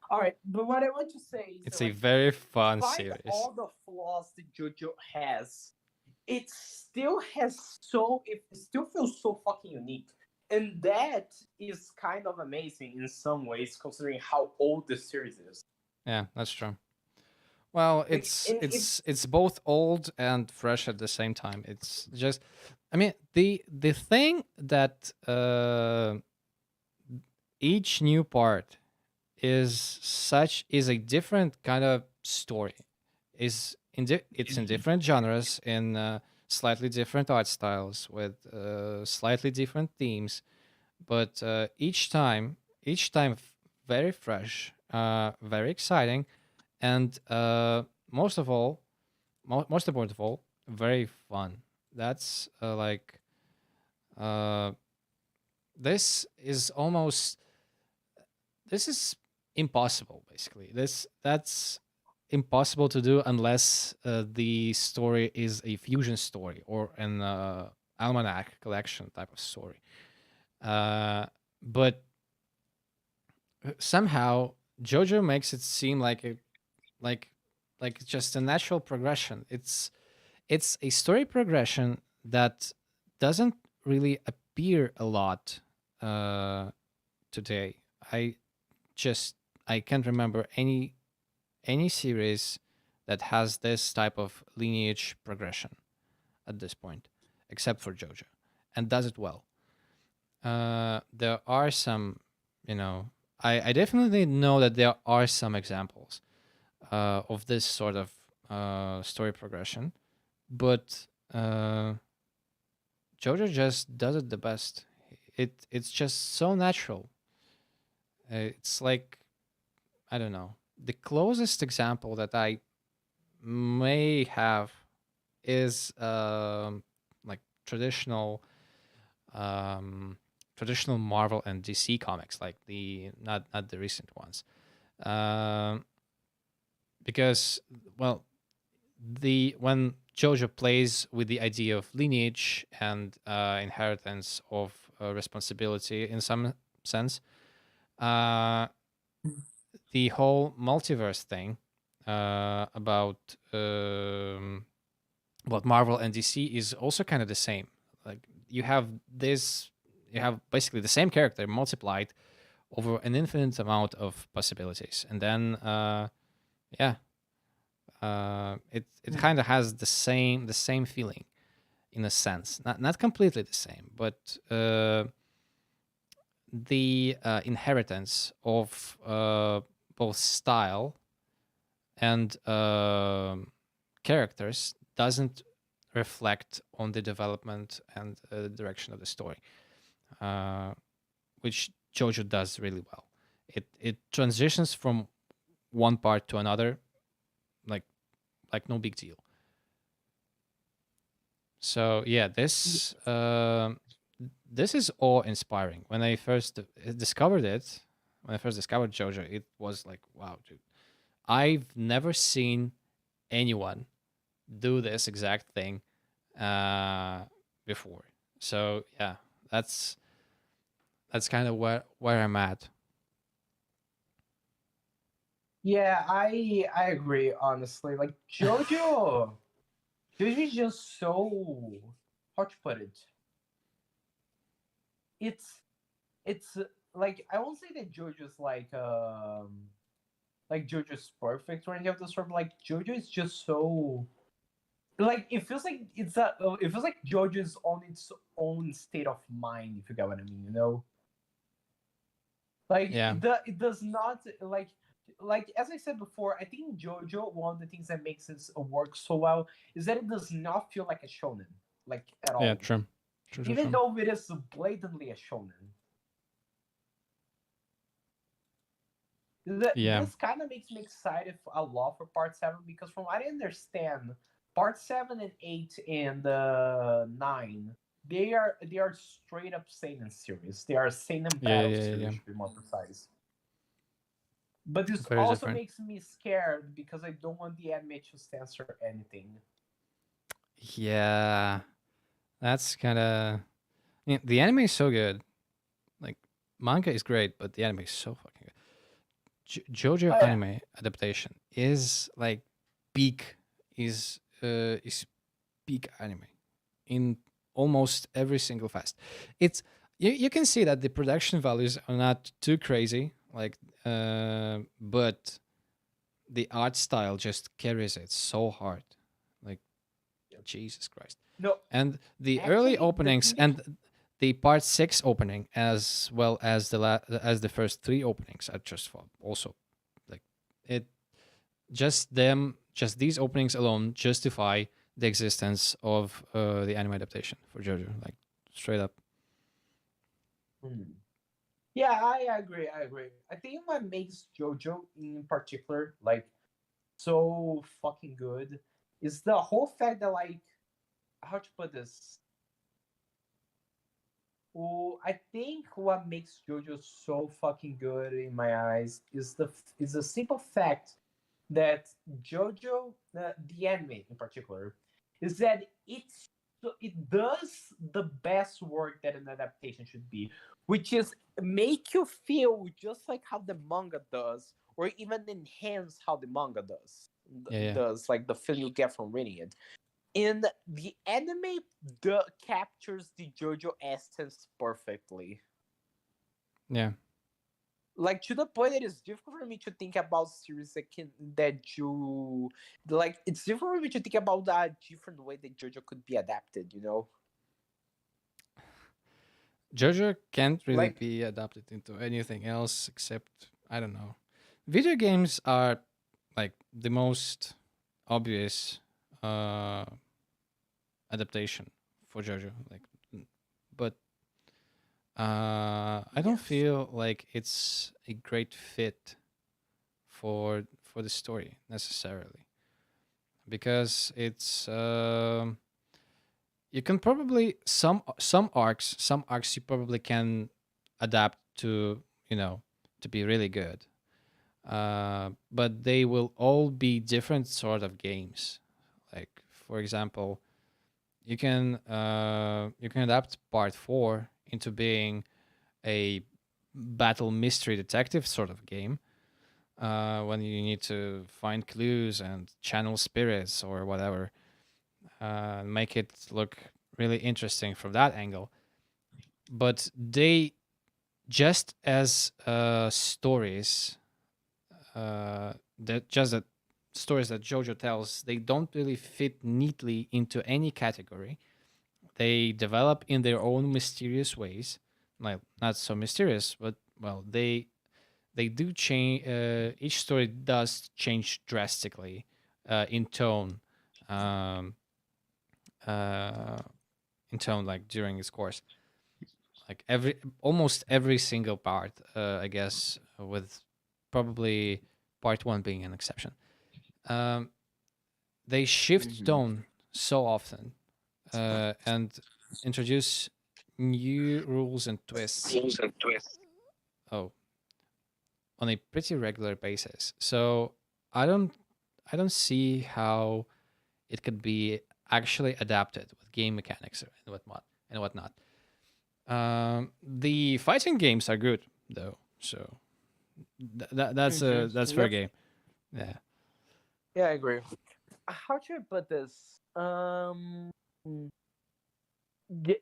All right, but what I want to say is It's that, a like, very fun despite series. all the flaws that JoJo has, it still has so it still feels so fucking unique, and that is kind of amazing in some ways, considering how old the series is. Yeah, that's true. Well, Like, and it it's both old and fresh at the same time. It's just, I mean, the thing that each new part is a different kind of story. It's in different genres, in slightly different art styles, with slightly different themes, but each time very fresh, very exciting, and most of all, most important of all, very fun. That's uh, this is almost this is impossible. Basically, that's impossible to do unless the story is a fusion story or an almanac collection type of story. But somehow JoJo makes it seem like like like just a natural progression. It's a story progression that doesn't really appear a lot uh, today. Just I can't remember any series that has this type of lineage progression at this point, except for JoJo, and does it well. There are some, you know, I definitely know that there are some examples of this sort of story progression, but JoJo just does it the best. It's just so natural. It's like, I don't know. The closest example that I may have is like um, traditional Marvel and DC comics, like the not the recent ones, um, because well, the when JoJo plays with the idea of lineage and inheritance of responsibility in some sense, uh, the whole multiverse thing about what Marvel and DC is also kind of the same. Like you have basically the same character multiplied over an infinite amount of possibilities, and then yeah, it kind of has the same feeling in a sense, not completely the same, but the inheritance of both style and characters doesn't reflect on the development and direction of the story, uh, which JoJo does really well. It transitions from one part to another like no big deal. So yeah, this is awe inspiring. When I first discovered it, when I first discovered JoJo, it was like, wow, dude, I've never seen anyone do this exact thing uh, before. So yeah, that's that's kind of where I'm at. Yeah, I agree. Honestly, like JoJo is just so, how to put it. It's it's like, I won't say that JoJo's like JoJo's perfect or anything of the sort. But like JoJo is just so, like, it feels like it feels like JoJo is on its own state of mind, if you get what I mean. You know, like Yeah, it does not like as I said before. I think JoJo, one of the things that makes it work so well is that it does not feel like a shonen, like, at yeah, all. true, true, true, Even true. though it is blatantly a shonen, Yeah, this kind of makes me excited a lot for part 7, because from what I understand, part 7 and 8 and 9, they are straight up seinen series. They are seinen yeah, yeah, battle yeah, yeah. series, to be more precise. But this Very also different. makes me scared because I don't want the anime to censor anything. Yeah, that's kind of. The anime is so good. Like manga is great, but the anime is so fucking good. JoJo Oh yeah. anime adaptation is like peak is peak anime in almost every single fast. It's you can see that the production values are not too crazy, like but the art style just carries it so hard. Like Jesus Christ. No, And the early actually, the openings thing that and the part 6 opening as well as as the first 3 openings are just also like it just these openings alone justify the existence of the anime adaptation for JoJo, like straight up. Mhm. Yeah, I agree. I agree. I think what makes JoJo in particular like so fucking good is the whole fact that like how to put this. Well, I think what makes JoJo so fucking good in my eyes is the simple fact that JoJo, the anime in particular, is that it does the best work that an adaptation should be, which is make you feel just like how the manga does, or even enhance how the manga Yeah, yeah, does like the feeling you get from reading it. And the anime captures the JoJo essence perfectly. yeah. Like to the point that it's difficult for me to think about series that you like. It's difficult for me to think about a different way that JoJo could be adapted. You know, JoJo can't really like be adapted into anything else except I don't know. Video games are like the most obvious uh adaptation for JoJo. Like, but I don't yes. feel like it's a great fit for the story necessarily because it's you can probably some arcs you probably can adapt to to be really good, but they will all be different sort of games. Like for example, you can adapt part 4 into being a battle mystery detective sort of game, when you need to find clues and channel spirits or whatever, make it look really interesting from that angle. But they just as stories, that just that stories that JoJo tells, they don't really fit neatly into any category. They develop in their own mysterious ways, like not so mysterious, but well, they do change. Each story does change drastically in tone, um, uh, like during its course. Like almost every single part, I guess, with probably part 1 being an exception. Um, they shift Mhm. tone so often, and introduce new rules and twists. Rules and twists. Oh, on a pretty regular basis. So I don't I don't see how it could be actually adapted with game mechanics and whatnot. The fighting games are good though, so that's fair Yep. game. Yeah, Yeah, I agree. How should I put this?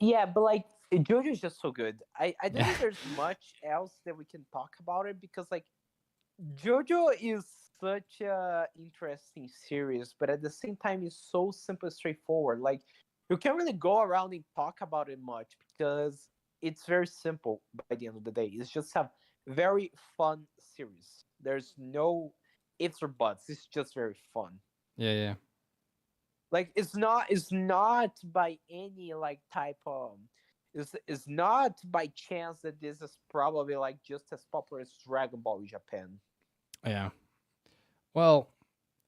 Yeah, but like JoJo is just so good. I don't yeah, think there's much else that we can talk about it because like JoJo is such a interesting series, but at the same time, it's so simple, straightforward. Like you can't really go around and talk about it much because it's very simple. By the end of the day, it's just a very fun series. There's no ifs or buts. It's just very fun. yeah, yeah. Like it's not by any like type of it's not by chance that this is probably like just as popular as Dragon Ball in Japan. Yeah. Well,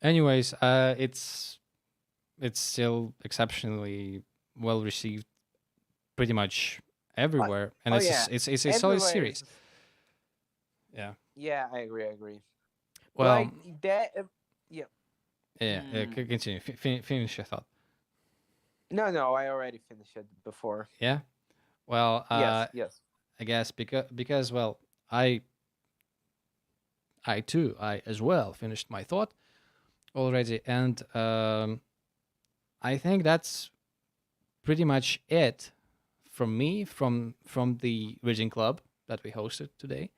anyways, it's still exceptionally well received pretty much Uh, everywhere, and oh yeah, it's a solid everywhere series. is. Yeah. Yeah, I agree. I agree. But Well, like that, yeah. yeah. Mm, Continue. Finish your thought. No, no, I already finished it before. Yeah. Well, Yes, yes. I guess because well, I I as well finished my thought already, and I think that's pretty much it from me from the reading club that we hosted today.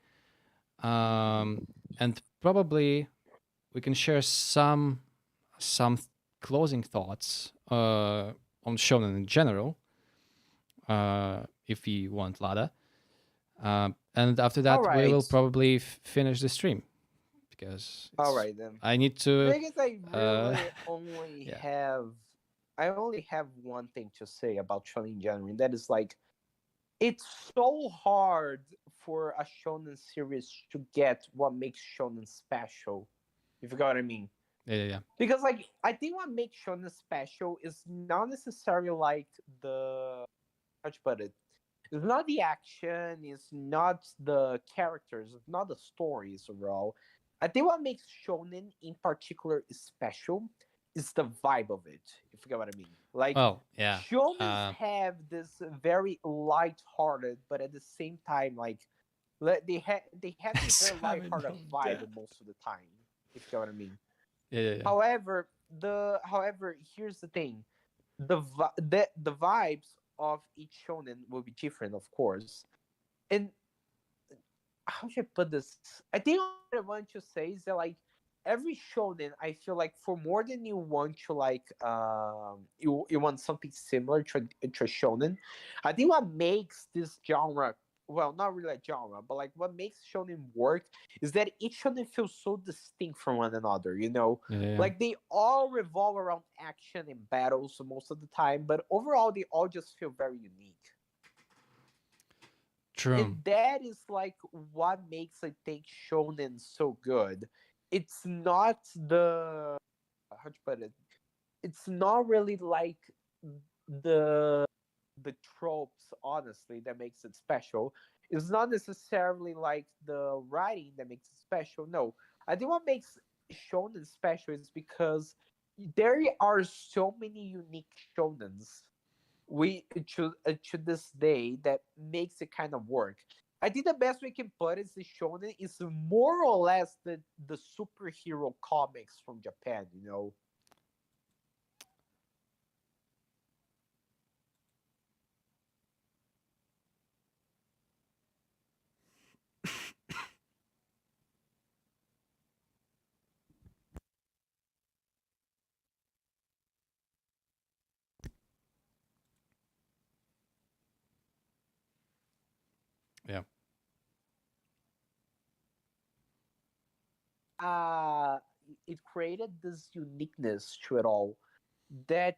Um, and probably we can share some closing thoughts on shonen in general, if you want, Lada. And after All that, we right. will probably finish the stream because All it's right then. I need to. Because I Uh, really only yeah. have I only have one thing to say about shonen in general, and that is like it's so hard for a shonen series to get what makes shonen special. If you got what I mean. Yeah. Because like I think what makes shonen special is not necessarily like the how to put it. It's not the action, it's not the characters, it's not the stories overall. I think what makes shonen in particular is special is the vibe of it, if you get what I mean. Like Well, yeah. shonens Uh, have this very light-hearted, but at the same time, like they have this very light-hearted vibe most of the time, if you get what I mean. Yeah. However, here's the thing: the vibes of each shonen will be different, of course. And how should I put this? I think what I want to say is that like every shonen, I feel like for more than you want to like you want something similar to a shonen. I think what makes this genre, well, not really a genre, but like what makes shonen work is that each shonen feels so distinct from one another, you know? Yeah. Like they all revolve around action and battles most of the time, but overall they all just feel very unique. True. And that is like what makes I think shonen so good. It's not the how to put it. It's not really like the the tropes, honestly, that makes it special. It's not necessarily like the writing that makes it special. No, I think what makes shonen special is because there are so many unique shonens we to this day that makes it kind of work. I think the best we can put is the shonen is more or less the superhero comics from Japan. You know. Yeah. Uh it created this uniqueness to it all that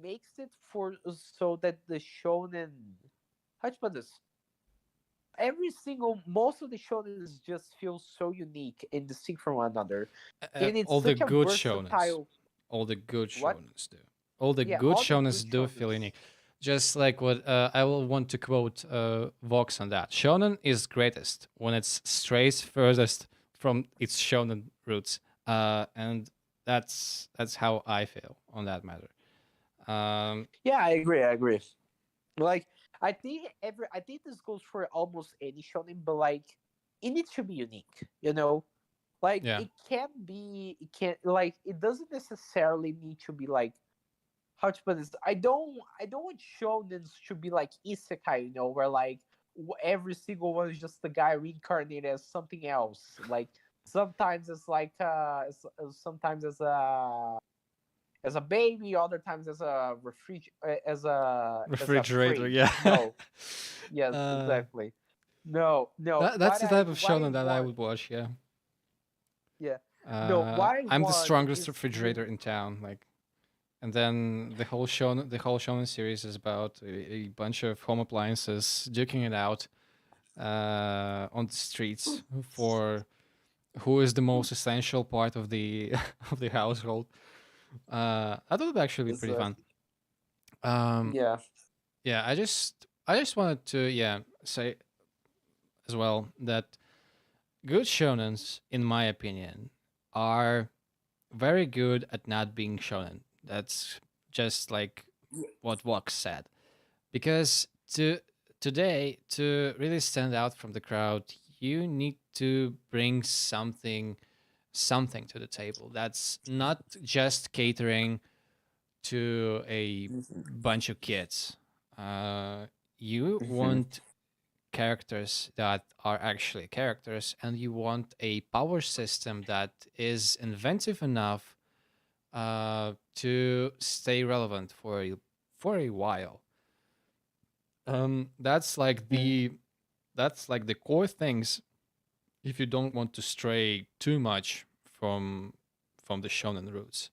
makes it for so that the shonen how to put this every single most of the shonens just feel so unique and distinct from one another, and it's All the such a good shonens, versatile all the good what shonens do. All the yeah good all the good shonens do feel shonens. unique. Just like what I will want to quote Vox on that. Shonen is greatest when it strays furthest from its shonen roots, and that's how I feel on that matter. Um, Yeah, I agree. I agree. Like, I think this goes for almost any shonen, but like, it needs to be unique. You know, like yeah, it can't like it doesn't necessarily need to be like how to put this. I don't want shonens to be like isekai. You know, where like every single one is just the guy reincarnated as something else. Like sometimes it's like sometimes as a baby, other times as a as a refrigerator. fridge. Yeah, No, yes, uh, exactly. No, no. that's the type of What I shonen that I want, would watch. Yeah, yeah, no. What I I'm the want strongest is you. refrigerator in town. Like, and then the whole shonen series is about a bunch of home appliances duking it out on the streets for who is the most essential part of the of the household. I thought it would actually be Is pretty fun. Um, yeah. yeah, I just wanted to say as well that good shonens, in my opinion, are very good at not being shonen. That's just like what Vox said, because today to really stand out from the crowd, you need to bring something to the table that's not just catering to a Mhm. bunch of kids. You Mhm. want characters that are actually characters, and you want a power system that is inventive enough to stay relevant for a while. That's like the core things. If you don't want to stray too much from the shonen roots.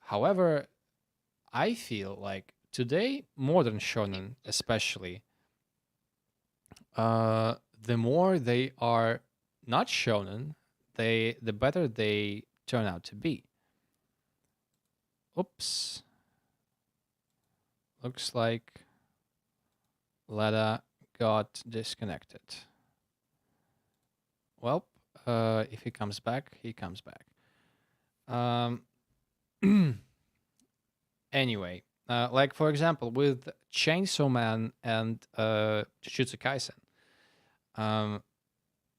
However, I feel like today modern shonen, especially, the more they are not shonen, the better they turn out to be. Oops, looks like Leda got disconnected. Well, if he comes back, he comes back. Um, anyway, like for example, with Chainsaw Man and Jujutsu Kaisen, um,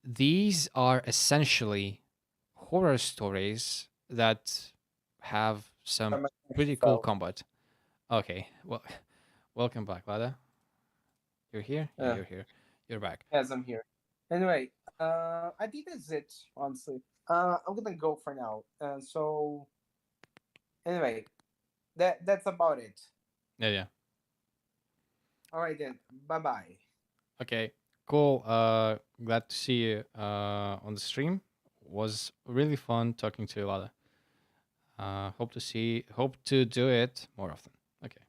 these are essentially horror stories that have some My connection pretty cool fell. combat. Okay, well, welcome back, Lada. You're here? Yeah, Uh, you're here. You're back. as I'm here. Anyway, I think that's it. Honestly, I'm gonna go for now. So anyway, that's about it. Yeah, yeah. All right then. Bye bye. Okay, cool. Glad to see you on the stream. Was really fun talking to you, Lada. Hope to do it more often. Okay.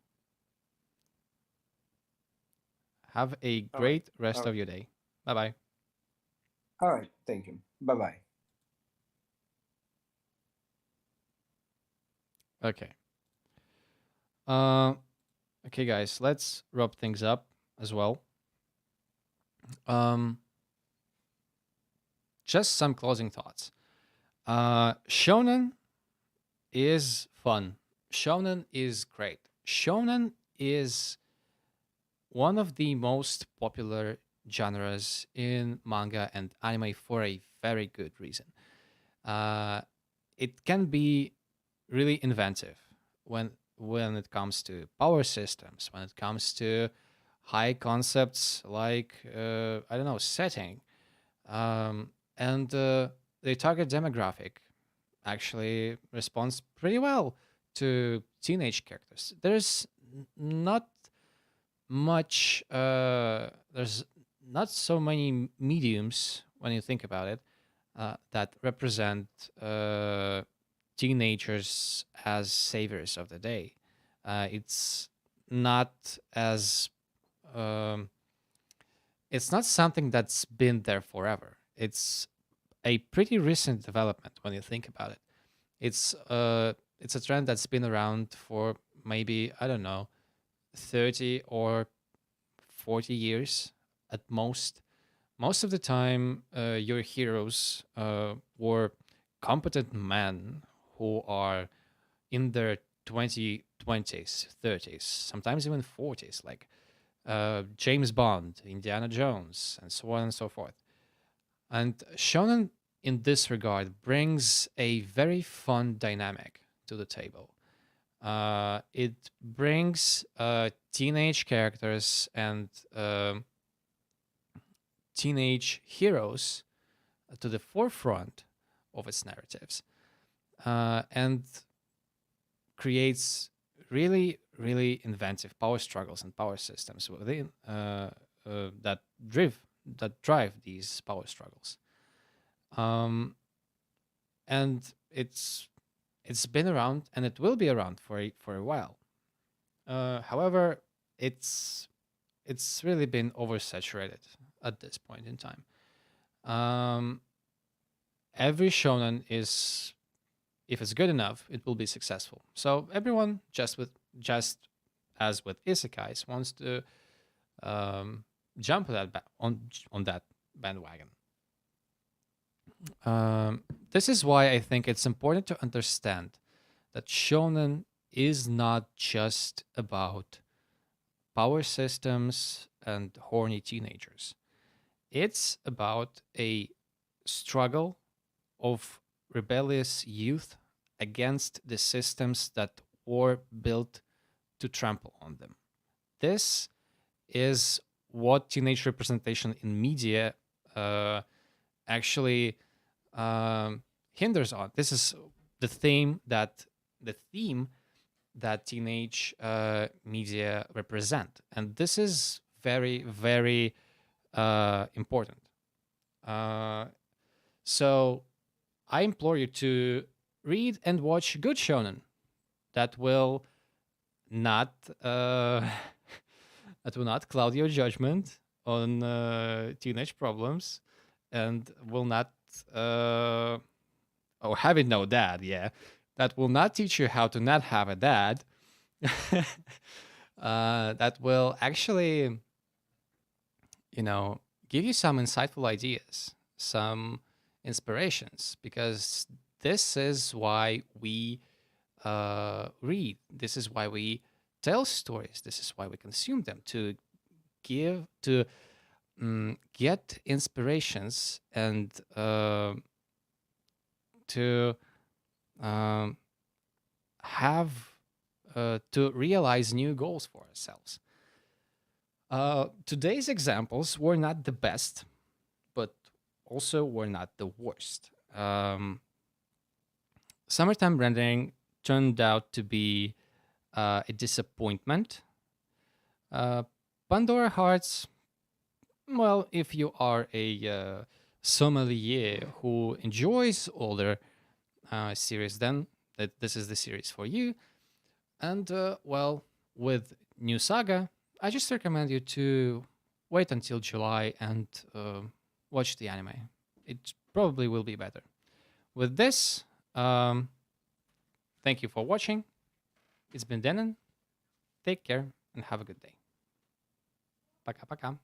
Have a All right. great rest All of right. your day. Bye bye. All right. Thank you. Bye bye. Okay. Uh, okay, guys. Let's wrap things up as well. Um, just some closing thoughts. Shonen is fun. Shonen is great. Shonen is one of the most popular genres in manga and anime for a very good reason. Uh, it can be really inventive when it comes to power systems, when it comes to high concepts like I don't know setting, and the target demographic actually responds pretty well to teenage characters. Not much. There's not so many mediums when you think about it that represent uh, teenagers as saviors of the day. It's not as um, it's not something that's been there forever. It's a pretty recent development when you think about it. It's a trend that's been around for maybe I don't know 30 or 40 years at most. Most of the time, your heroes were competent men who are in their 20s, 30s, sometimes even 40s, like James Bond, Indiana Jones, and so on and so forth. And Shonen, in this regard, brings a very fun dynamic to the table. It brings teenage characters and teenage heroes to the forefront of its narratives and creates really inventive power struggles and power systems within that drive these power struggles. Um, and it's been around and it will be around for a while. However, it's it's really been oversaturated at this point in time. Um, every shonen is, if it's good enough, it will be successful. So everyone, just as with isekais, wants to jump on that bandwagon. This is why I think it's important to understand that shonen is not just about power systems and horny teenagers. It's about a struggle of rebellious youth against the systems that were built to trample on them. This is what teenage representation in media uh, actually hinders on. This is the theme that the theme that teenage media represent, and this is very, very important. Uh, so I implore you to read and watch good shonen that will not that will not cloud your judgment on teenage problems, and will not oh, having no dad, yeah, that will not teach you how to not have a dad. That will actually, you know, give you some insightful ideas, some inspirations, because this is why we read. This is why we tell stories. This is why we consume them, to get inspirations and to um, have to realize new goals for ourselves. Today's examples were not the best, but also were not the worst. Summertime rendering turned out to be a disappointment. Uh, Pandora Hearts, well, if you are a sommelier who enjoys older series, then this is the series for you. And well, with New Saga, I just recommend you to wait until July and watch the anime. It probably will be better. With this, thank you for watching. It's been Denon. Take care and have a good day. Пока-пока.